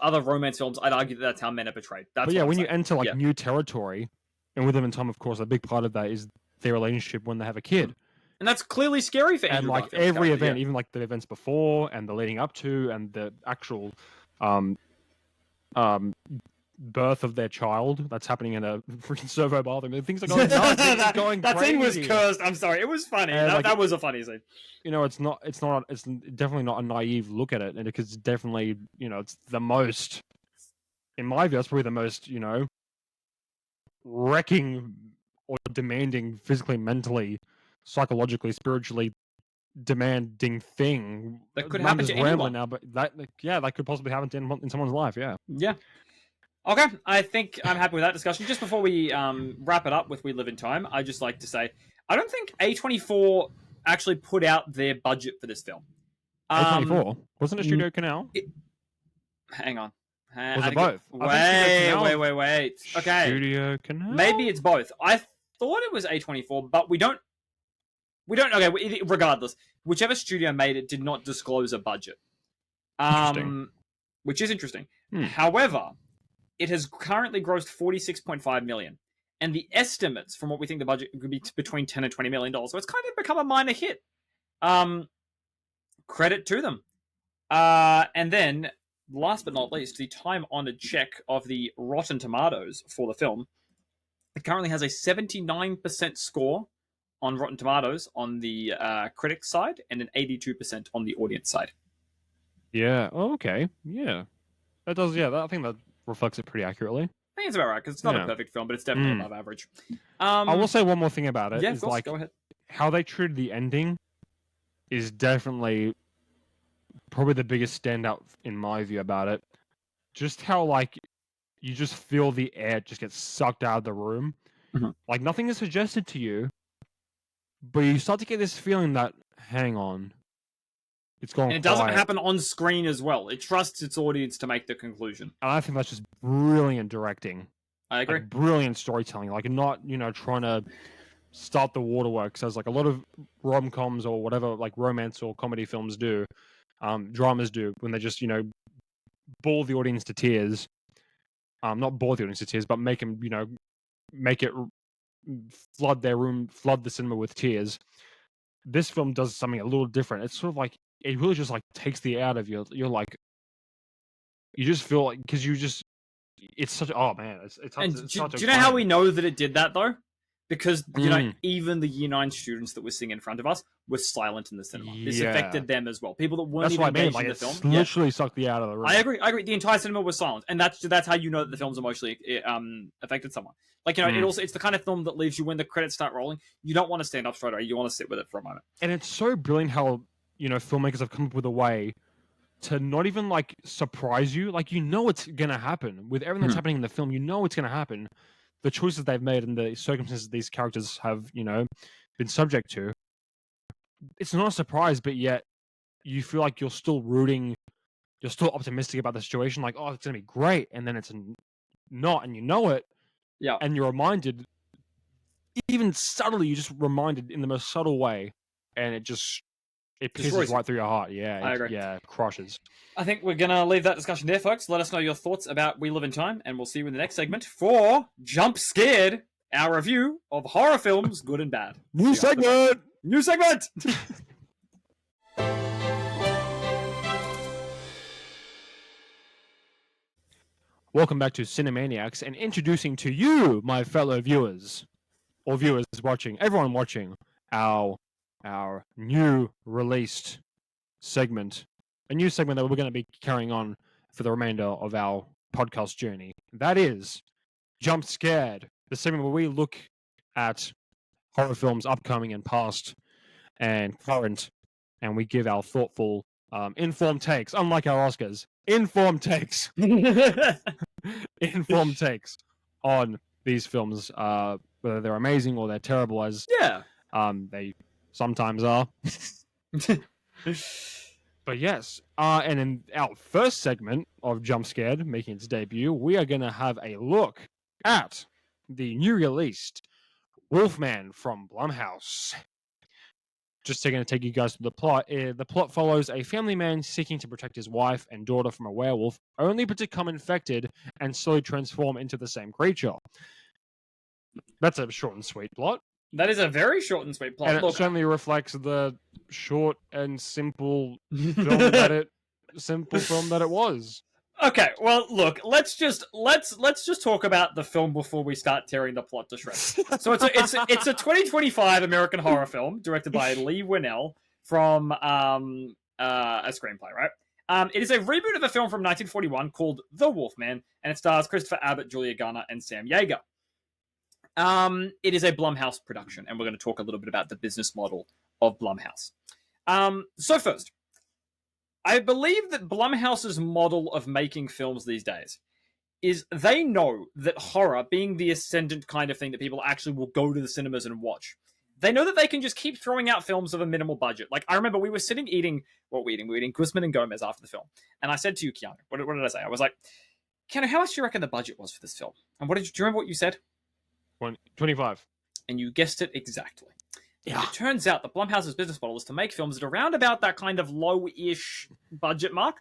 other romance films, I'd argue that's how men are portrayed. But
yeah, when you enter like new territory, and with them in time, of course, a big part of that is their relationship when they have a kid.
And that's clearly scary for Andrew
Garfield's every event, even like the events before and the leading up to, and the actual birth of their child that's happening in a freaking servo bathroom. Things are going nuts.
That scene was cursed. I'm sorry, it was funny. That was a funny scene.
It's definitely not a naive look at it, and because it's definitely it's the most, in my view, it's probably the most wrecking or demanding physically, mentally, psychologically, spiritually demanding thing
that could happen to anyone
now, but that could possibly happen in someone's life.
Yeah. Okay, I think I'm happy with that discussion. Just before we wrap it up with We Live in Time, I'd just like to say I don't think A24 actually put out their budget for this film.
A24 wasn't it Studio Canal?
Hang on.
Was it both?
Wait. Okay.
Studio Canal.
Maybe it's both. I thought it was A24, but we don't. Okay. Regardless, whichever studio made it did not disclose a budget. Which is interesting. However, it has currently grossed $46.5 million, and the estimates from what we think the budget could be between $10 and $20 million. So it's kind of become a minor hit. Credit to them. And then, last but not least, the time-honored check of the Rotten Tomatoes for the film. It currently has a 79% score on Rotten Tomatoes on the critic side and an 82% on the audience side.
Yeah. Oh, okay. Yeah. That does. Yeah. I think that reflects it pretty accurately.
I think it's about right because it's not a perfect film, but it's definitely above average.
I will say one more thing about it.
Yeah, of course. Go ahead.
How they treated the ending is definitely probably the biggest standout in my view about it. Just how like you just feel the air just get sucked out of the room.
Mm-hmm.
Like nothing is suggested to you, but you start to get this feeling that hang on. It's going
and it doesn't happen on screen as well. It trusts its audience to make the conclusion.
And I think that's just brilliant directing.
I agree.
Like, brilliant storytelling. Like not, trying to start the waterworks as like a lot of rom-coms or whatever, like romance or comedy films do, dramas do, when they just, bore the audience to tears. Not bore the audience to tears, but make them, make it flood their room, flood the cinema with tears. This film does something a little different. It's sort of like, it really just like takes the air out of you. You're like, you just feel like, because you just, it's such, oh man, it's
do you know how we know that it did that though? Because, even the Year 9 students that were sitting in front of us were silent in the cinema. This affected them as well. People that weren't even engaged in the film.
Literally sucked the air out of the room.
I agree. The entire cinema was silent. And that's how you know that the film's emotionally affected someone. Like, it's the kind of film that leaves you when the credits start rolling. You don't want to stand up straight away. You want to sit with it for a moment.
And it's so brilliant how, filmmakers have come up with a way to not even, like, surprise you. Like, it's going to happen. With everything that's happening in the film, it's going to happen. The choices they've made and the circumstances these characters have, been subject to. It's not a surprise, but yet you feel like you're still rooting, you're still optimistic about the situation. Like, oh, it's going to be great. And then it's not, and you know it.
Yeah.
And you're reminded, even subtly, you're just reminded in the most subtle way. And it pisses right through your heart. Yeah.
I agree.
Yeah, crushes.
I think we're going to leave that discussion there, folks. Let us know your thoughts about We Live in Time, and we'll see you in the next segment for Jump Scared, our review of horror films, good and bad.
New segment!
New segment!
Welcome back to Cinemaniacs, and introducing to you, my fellow viewers, or viewers watching, everyone watching, our new released segment. A new segment that we're going to be carrying on for the remainder of our podcast journey. That is Jump Scared, the segment where we look at horror films upcoming and past and current, and we give our thoughtful, informed takes, unlike our Oscars. Informed takes. Informed takes on these films, whether they're amazing or they're terrible, as they sometimes are. But yes, and in our first segment of Jump Scared, making its debut, we are going to have a look at the new released Wolfman from Blumhouse. Just going to take you guys through the plot. The plot follows a family man seeking to protect his wife and daughter from a werewolf, only to become infected and slowly transform into the same creature. That's a short and sweet plot.
That is a very short and sweet plot.
And it certainly reflects the short and simple film that it was.
Okay, well, look, let's just talk about the film before we start tearing the plot to shreds. So it's a 2025 American horror film directed by Lee Winnell from a screenplay, right? It is a reboot of a film from 1941 called The Wolfman, and it stars Christopher Abbott, Julia Garner, and Sam Yeager. It is a Blumhouse production, and we're going to talk a little bit about the business model of Blumhouse. So first, I believe that Blumhouse's model of making films these days is they know that horror, being the ascendant kind of thing that people actually will go to the cinemas and watch, they know that they can just keep throwing out films of a minimal budget. Like, I remember we were eating we were eating Guzman and Gomez after the film. And I said to you, Keanu, what did I say? I was like, Keanu, how much do you reckon the budget was for this film? And do you remember what you said?
25.
And you guessed it exactly.
Yeah.
It turns out that Blumhouse's business model is to make films at around about that kind of low-ish budget mark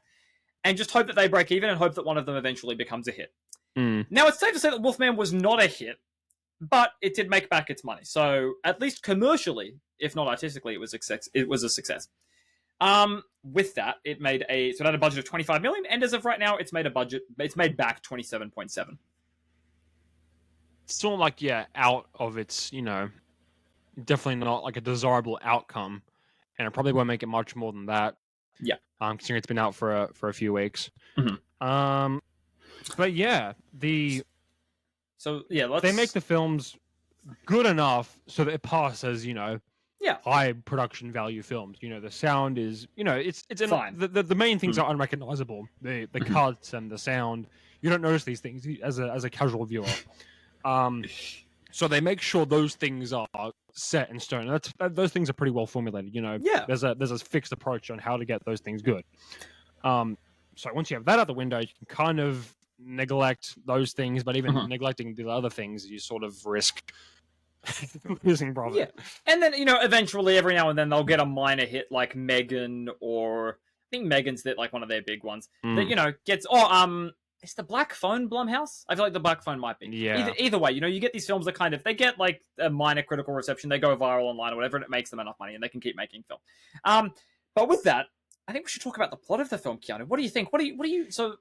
and just hope that they break even and hope that one of them eventually becomes a hit. Now, it's safe to say that Wolfman was not a hit, but it did make back its money. So, at least commercially, if not artistically, it was a success. With that, it had a budget of 25 million, and as of right now, it's made back 27.7.
It's sort of like, out of its, definitely not like a desirable outcome, and it probably won't make it much more than that.
Yeah.
Considering it's been out for a few weeks.
Mm-hmm.
But yeah,
they
make the films good enough so that it passes, high production value films. The sound is, it's
fine.
The main things are unrecognizable. The cuts and the sound. You don't notice these things as a casual viewer. So they make sure those things are set in stone. Those things are pretty well formulated. There's a fixed approach on how to get those things good. So once you have that out the window, you can kind of neglect those things, but even neglecting the other things, you sort of risk losing profit.
Yeah, and then eventually, every now and then, they'll get a minor hit like Megan, or I think Megan's like one of their big ones that gets. It's the Black Phone Blumhouse. I feel like the Black Phone might be.
Yeah.
Either way, you get these films that they get like a minor critical reception, they go viral online or whatever, and it makes them enough money, and they can keep making film. But with that, I think we should talk about the plot of the film, Keanu. What do you think? What do you? So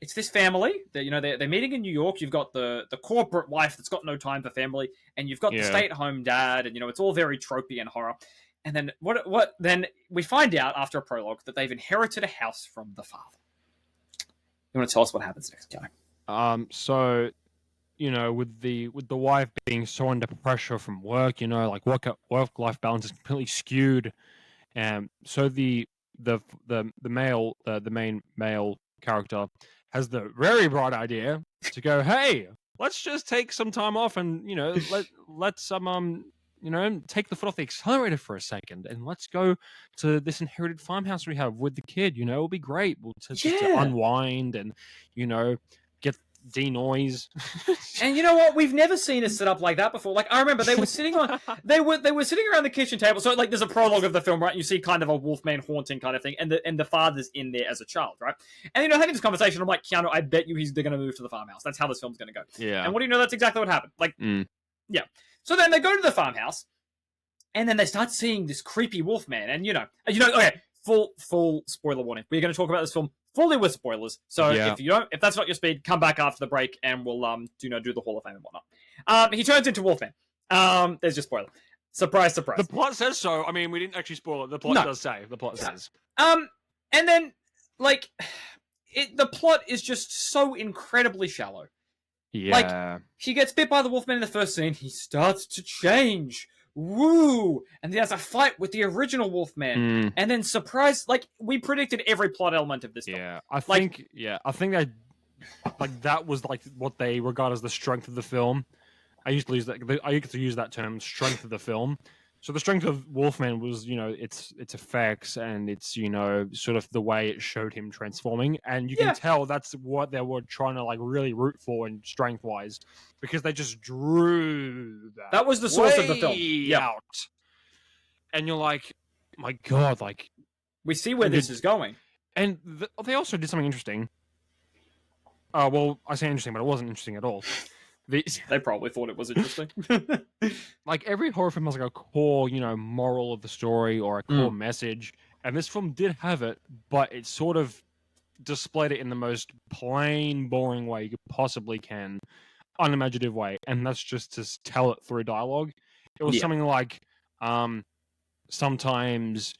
it's this family that they're meeting in New York. You've got the corporate wife that's got no time for family, and you've got the stay-at-home dad, and it's all very tropey and horror. And then what? Then we find out after a prologue that they've inherited a house from the father. You want to tell us what happens next, Keanu?
So, with the wife being so under pressure from work, like work-life balance is completely skewed, and so the main male character has the very bright idea to go, hey, let's just take some time off and let's take the foot off the accelerator for a second and let's go to this inherited farmhouse we have with the kid. It'll be great. We'll to unwind and get denoise.
And you know what? We've never seen it set up like that before. Like, I remember they were sitting around the kitchen table. So like there's a prologue of the film, right? You see kind of a Wolfman haunting kind of thing, and the father's in there as a child, right? And having this conversation, I'm like, Keanu, I bet you they're gonna move to the farmhouse. That's how this film's gonna go.
Yeah.
And what do you know? That's exactly what happened. Like, yeah. So then they go to the farmhouse, and then they start seeing this creepy Wolfman, and okay, full spoiler warning. We're going to talk about this film fully with spoilers. So if that's not your speed, come back after the break, and we'll do the Hall of Fame and whatnot. He turns into Wolfman. There's your spoiler. Surprise, surprise.
The plot says so. I mean, we didn't actually spoil it. The plot does say. The plot says.
And then like the plot is just so incredibly shallow.
Yeah.
Like, he gets bit by the Wolfman in the first scene. He starts to change. Woo! And he has a fight with the original Wolfman. And then surprise, like, we predicted every plot element of this film.
Yeah, I think that, like, that was, like, what they regard as the strength of the film. I used to use that term, strength of the film. So the strength of Wolfman was, its effects and its, sort of the way it showed him transforming. And you can tell that's what they were trying to, like, really root for in strength-wise. Because they just drew that.
That was the source of the film.
Out. And you're like, my God, like...
We see where this is going.
And they also did something interesting. Well, I say interesting, but it wasn't interesting at all.
They probably thought it was interesting.
Like, every horror film has like a core, moral of the story or a core message. And this film did have it, but it sort of displayed it in the most plain, boring way you possibly can. Unimaginative way. And that's just to tell it through dialogue. It was something like, sometimes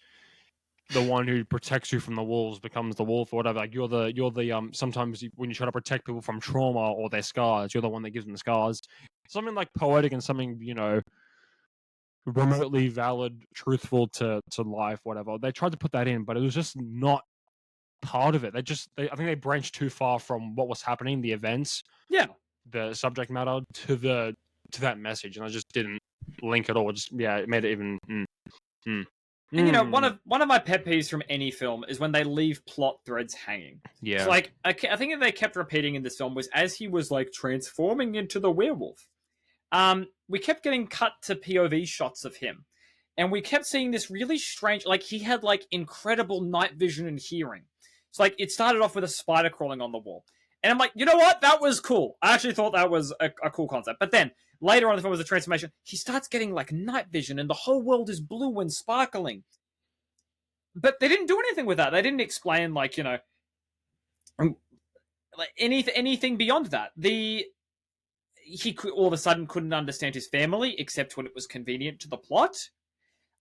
the one who protects you from the wolves becomes the wolf or whatever. Like you're the sometimes when you try to protect people from trauma or their scars, you're the one that gives them the scars. Something like poetic and something, remotely valid, truthful to life, whatever. They tried to put that in, but it was just not part of it. I think they branched too far from what was happening, the events,
the
the subject matter, to the to that message, and I just didn't link at all. It made it even.
And you know, one of my pet peeves from any film is when they leave plot threads hanging.
Yeah.
So, like, I think that they kept repeating in this film was as he was like transforming into the werewolf. We kept getting cut to POV shots of him, and we kept seeing this really strange. Like, he had like incredible night vision and hearing. So, like, it started off with a spider crawling on the wall, and I'm like, you know what? That was cool. I actually thought that was a cool concept. But then later on in the film was a transformation. He starts getting like night vision, and the whole world is blue and sparkling. But they didn't do anything with that. They didn't explain, like, you know, like anything beyond that. He could, all of a sudden couldn't understand his family except when it was convenient to the plot.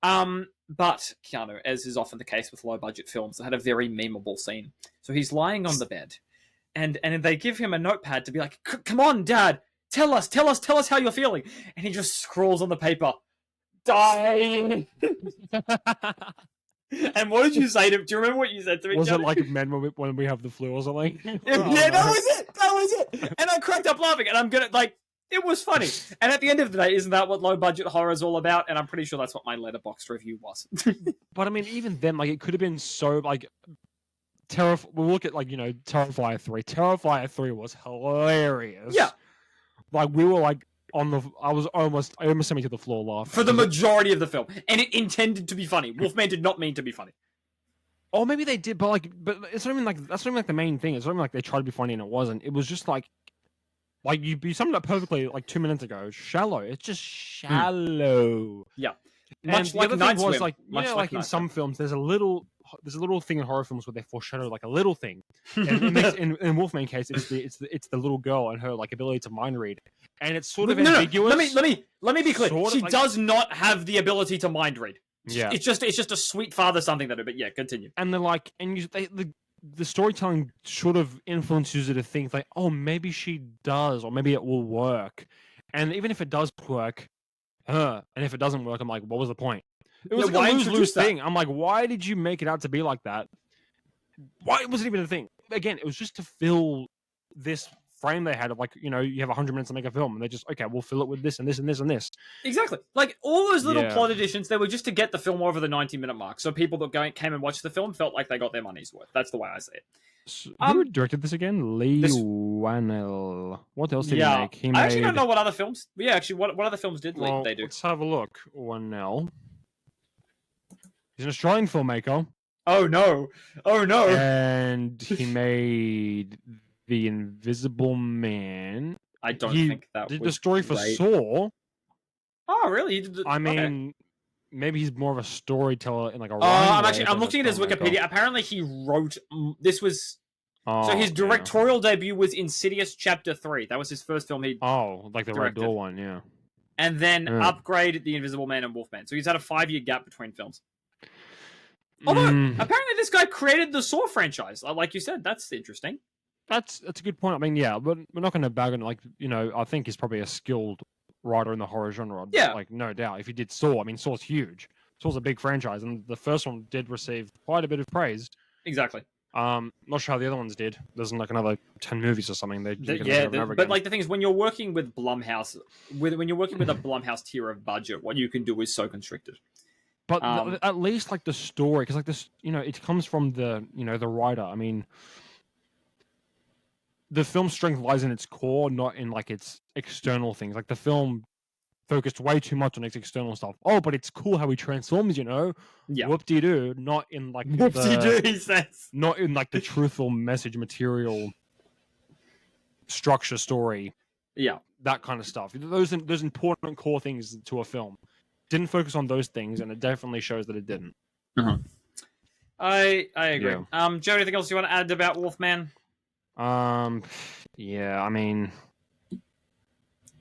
But Keanu, as is often the case with low budget films, had a very memeable scene. So he's lying on the bed, and they give him a notepad to be like, "Come on, Dad, tell us how you're feeling." And he just scrawls on the paper, "Die." And what did you say to him? Do you remember what you said to me?
Was it like men when we have the flu or something?
Yeah, that was it. And I cracked up laughing, and I'm gonna like. It was funny. And at the end of the day, isn't that what low budget horror is all about? And I'm pretty sure that's what my Letterboxd review was.
But I mean, even then, like, it could have been so like we'll look at, like, you know, Terrifier 3. Terrifier 3 was hilarious.
Yeah.
Like, we were like I almost sent me to the floor laughing.
For the majority of the film. And it intended to be funny. Wolfman did not mean to be funny.
Or maybe they did, but it's not even like that's not even like the main thing. It's not even like they tried to be funny and it wasn't. It was just like you summed it up perfectly like 2 minutes ago. Shallow. It's just shallow.
Yeah.
Much like the thing was, like, you know, like in some
film.
films, there's a little thing in horror films where they foreshadow like a little thing. And in Wolfman's case, it's the little girl and her like ability to mind read, and it's sort of ambiguous.
Let me be clear. She
like,
does not have the ability to mind read.
Yeah,
it's just a sweet father something that. But yeah, continue.
And they're like, and the storytelling sort of influences you to think like, oh, maybe she does, or maybe it will work. And even if it does work, and if it doesn't work, I'm like, what was the point? It was like a lose-lose thing. I'm like, why did you make it out to be like that? Why was it even a thing? Again, it was just to fill this frame they had of, like, you know, you have 100 minutes to make a film, and they just, okay, we'll fill it with this and this and this and this.
Exactly. Like, all those little plot additions, they were just to get the film over the 90-minute mark, so people that came and watched the film felt like they got their money's worth. That's the way I say it.
So, who directed this again? Lee Whannell. What else did he make?
I actually don't know what other films. Yeah, actually, what other films did they do?
Let's have a look. Whannell. He's an Australian filmmaker.
Oh no!
And he made The Invisible Man.
I don't think that
did
was
the story for
great.
Saw.
Oh, really? He did
I mean, maybe he's more of a storyteller in like a.
I'm looking at his Wikipedia. Apparently, he wrote. This was. So his directorial debut was Insidious Chapter 3. That was his first film he.
Oh, like the
directed.
Red Door one, yeah.
And then Upgrade, The Invisible Man, and Wolfman. So he's had a 5-year gap between films. Although, apparently this guy created the Saw franchise. Like you said, that's interesting.
That's a good point. I mean, yeah, we're not going to bag on, like, you know, I think he's probably a skilled writer in the horror genre.
Yeah.
Like, no doubt. If he did Saw, I mean, Saw's huge. Saw's a big franchise, and the first one did receive quite a bit of praise.
Exactly.
Not sure how the other ones did. There's like another 10 movies or something. But
like the thing is, when you're working with Blumhouse, when you're working with a Blumhouse tier of budget, what you can do is so constricted.
But at least like the story, because like this, you know, it comes from the writer. I mean, the film's strength lies in its core, not in like its external things. Like the film focused way too much on its external stuff. Oh, but it's cool how he transforms, you know?
Yeah.
Whoop-de-doo. Not in like
whoop-de-doo, he says.
Not in like the truthful message material structure story.
Yeah.
That kind of stuff. Those important core things to a film. Didn't focus on those things, and it definitely shows that it didn't.
Uh-huh. I agree. Yeah. Joe, anything else you want to add about Wolfman?
Yeah, I mean,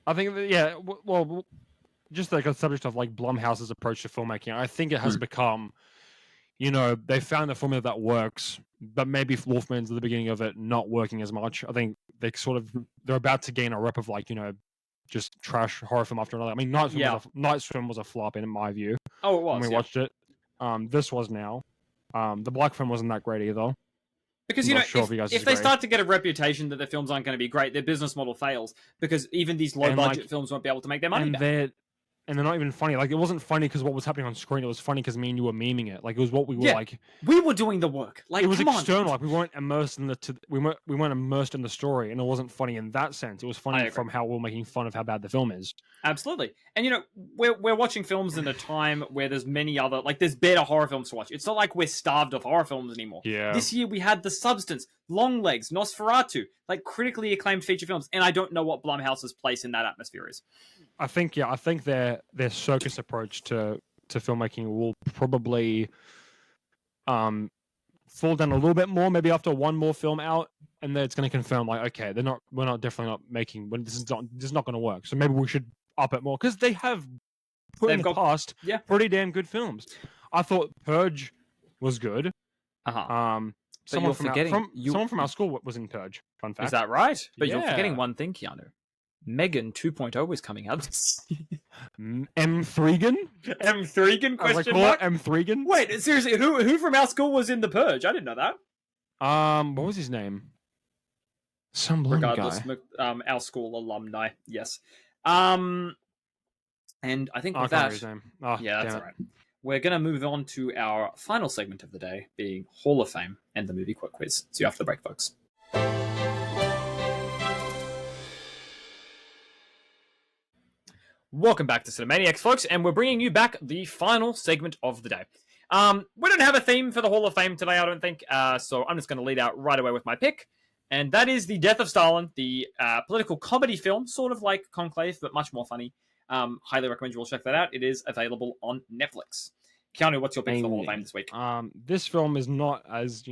I think that, well, just like a subject of like Blumhouse's approach to filmmaking, I think it has become, you know, they found a formula that works, but maybe Wolfman's at the beginning of it not working as much. I think they're about to gain a rep of, like, you know, just trash horror film after another. I mean, Night Swim was a flop in my view.
Oh, it was.
When we watched it. This was now. The Black Film wasn't that great either.
Because,
I'm
you know,
not sure if you guys
if they
disagree.
start to get a reputation that their films aren't going to be great, their business model fails. Because even these low-budget films won't be able to make their money back.
And they're not even funny. Like, it wasn't funny because what was happening on screen. It was funny because me and you were memeing it. Like, it was what we were like.
We were doing the work. Like,
it was
come
external.
on.
Like, we weren't immersed in we weren't immersed in the story, and it wasn't funny in that sense. It was funny from how we were making fun of how bad the film is.
Absolutely. And, you know, we're watching films in a time where there's many other, like, there's better horror films to watch. It's not like we're starved of horror films anymore.
Yeah.
This year we had The Substance, Longlegs, Nosferatu, like, critically acclaimed feature films. And I don't know what Blumhouse's place in that atmosphere is.
I think their circus approach to filmmaking will probably fall down a little bit more, maybe after one more film out, and then it's going to confirm, like, okay, we're definitely not making, when this is not going to work. So maybe we should up it more, because they have put in the past pretty damn good films. I thought Purge was good. Someone from our school was in Purge. Fun fact.
Is that right? But you're forgetting one thing, Keanu. Megan 2.0 is coming out.
M3gan?
M3gan? Question mark?
M3gan?
Wait, seriously, who from our school was in The Purge? I didn't know that.
What was his name? Some blonde
Regardless,
guy.
Our school alumni, yes. And I think with that,
his name. Oh,
yeah, that's all right. We're going to move on to our final segment of the day, being Hall of Fame and the movie quote quiz. See you after the break, folks. Welcome back to Cinemaniacs, folks, and we're bringing you back the final segment of the day. We don't have a theme for the Hall of Fame today, I don't think, so I'm just going to lead out right away with my pick, and that is The Death of Stalin, the political comedy film, sort of like Conclave, but much more funny. Highly recommend you all check that out. It is available on Netflix. Keanu, what's your pick for the Hall of Fame this week?
This film is not as,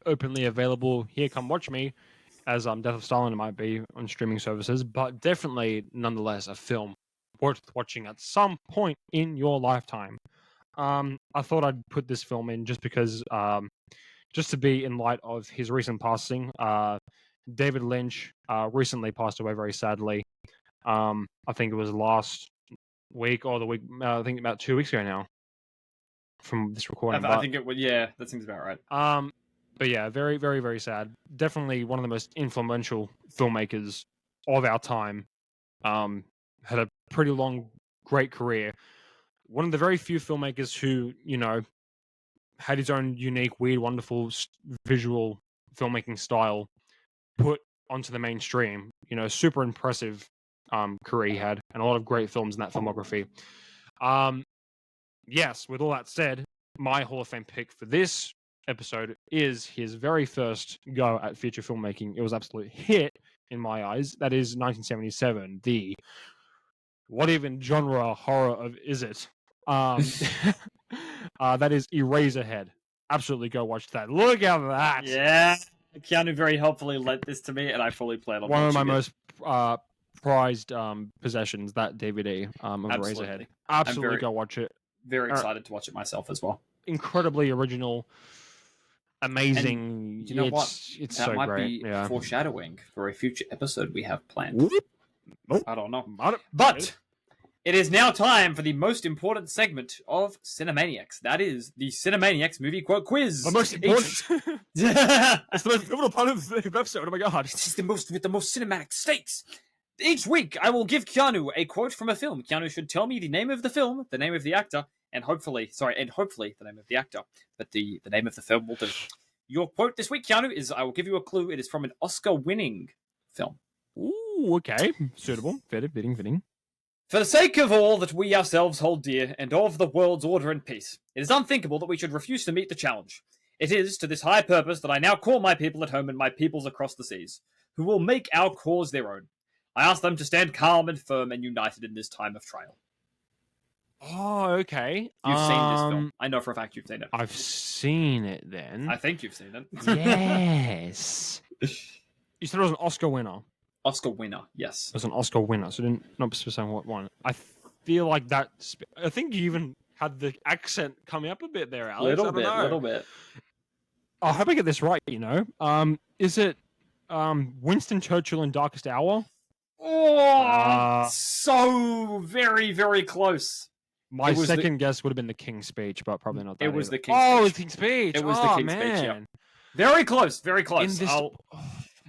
openly available, here, come watch me, as Death of Stalin might be on streaming services, but definitely, nonetheless, a film worth watching at some point in your lifetime. I thought I'd put this film in just because, just to be in light of his recent passing. David Lynch recently passed away very sadly. I think it was last week or the week, I think about 2 weeks ago now from this recording.
I think it would, yeah, that seems about right.
But yeah, very, very, very sad. Definitely one of the most influential filmmakers of our time. Had a pretty long, great career. One of the very few filmmakers who, had his own unique, weird, wonderful visual filmmaking style put onto the mainstream. Super impressive career he had, and a lot of great films in that filmography. Yes, with all that said, my Hall of Fame pick for this episode is his very first go at feature filmmaking. It was an absolute hit in my eyes. That is 1977, the what even genre horror of is it? That is Eraserhead. Absolutely go watch that. Look at that.
Yeah. Keanu very helpfully lent this to me, and I fully plan on
one of my most prized possessions, that DVD of Eraserhead. Absolutely go watch it.
Very excited to watch it myself as well.
Incredibly original. Amazing.
And you know what?
It's
that
so
might
great.
be foreshadowing for a future episode we have planned.
Nope.
I don't know. But it is now time for the most important segment of Cinemaniacs. That is the Cinemaniacs movie quote quiz.
The most important. It's the most pivotal part of the episode. Oh my god!
This is with the most cinematic stakes. Each week, I will give Keanu a quote from a film. Keanu should tell me the name of the film, the name of the actor, and hopefully the name of the actor. But the name of the film will do. Your quote this week, Keanu, is, I will give you a clue. It is from an Oscar-winning film.
Ooh, okay. Suitable. Fitting.
For the sake of all that we ourselves hold dear, and of the world's order and peace, it is unthinkable that we should refuse to meet the challenge. It is to this high purpose that I now call my people at home and my peoples across the seas, who will make our cause their own. I ask them to stand calm and firm and united in this time of trial.
Oh, okay.
You've seen this film. I know for a fact you've seen it.
I've seen it then.
I think you've seen it.
Yes. You said it was an Oscar winner.
Oscar winner, yes.
It was an Oscar winner, so not specifying what one. I feel like that. I think you even had the accent coming up a bit there, Alex.
Little bit.
I hope I get this right. Is it Winston Churchill in Darkest Hour?
Oh, so very, very close.
My second guess would have been the King's Speech, but probably not that.
It was
either.
the King's Speech.
Oh, it was King's Speech.
It was the King's Speech, yeah. Very close, very close.
In this,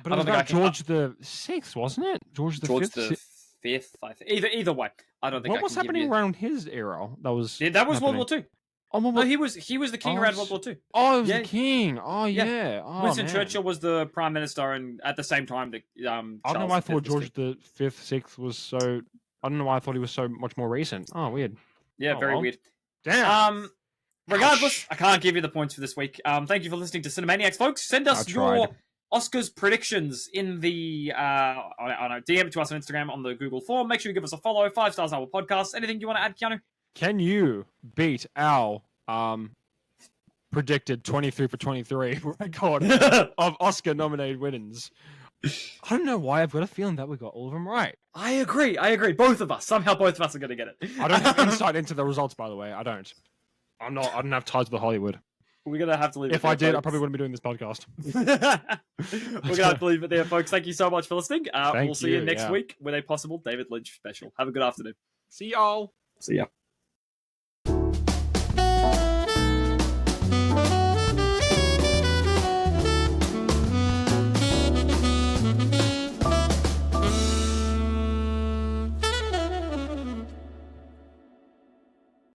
but it
I
was
don't think I
about
can-
George the Sixth, wasn't it? George the
George
Fifth.
the Fifth, I think. Either way, I don't think.
What
I
was
can give
happening
you...
around his era? That was
World War Two.
Oh,
No, he was the king around World War Two.
Oh, he was
Yeah.
the king. Oh,
Yeah.
yeah. Oh,
Winston
man.
Churchill was the prime minister, and at the same time, the
I don't know
Charles
why I
V
thought
was
George
king.
the Fifth, Sixth was so. I don't know why I thought he was so much more recent. Oh, weird.
Yeah,
Oh,
very
well.
weird.
Damn.
Regardless,
Ouch.
I can't give you the points for this week. Thank you for listening to Cinemaniacs, folks. Send us your Oscars predictions in the DM to us on Instagram on the Google form. Make sure you give us a follow. 5 stars on our podcast. Anything you want to add, Keanu?
Can you beat our predicted 23 for 23 record of Oscar-nominated winners? I don't know why. I've got a feeling that we got all of them right.
I agree. Both of us. Somehow both of us are going to get it.
I don't have insight into the results, by the way. I don't. I don't have ties with Hollywood.
We're going to have to leave it
If
there,
I did,
folks.
I probably wouldn't be doing this podcast.
We're going to have to leave it there, folks. Thank you so much for listening. We'll see you next
yeah.
week with a possible David Lynch special. Have a good afternoon.
See y'all.
See ya.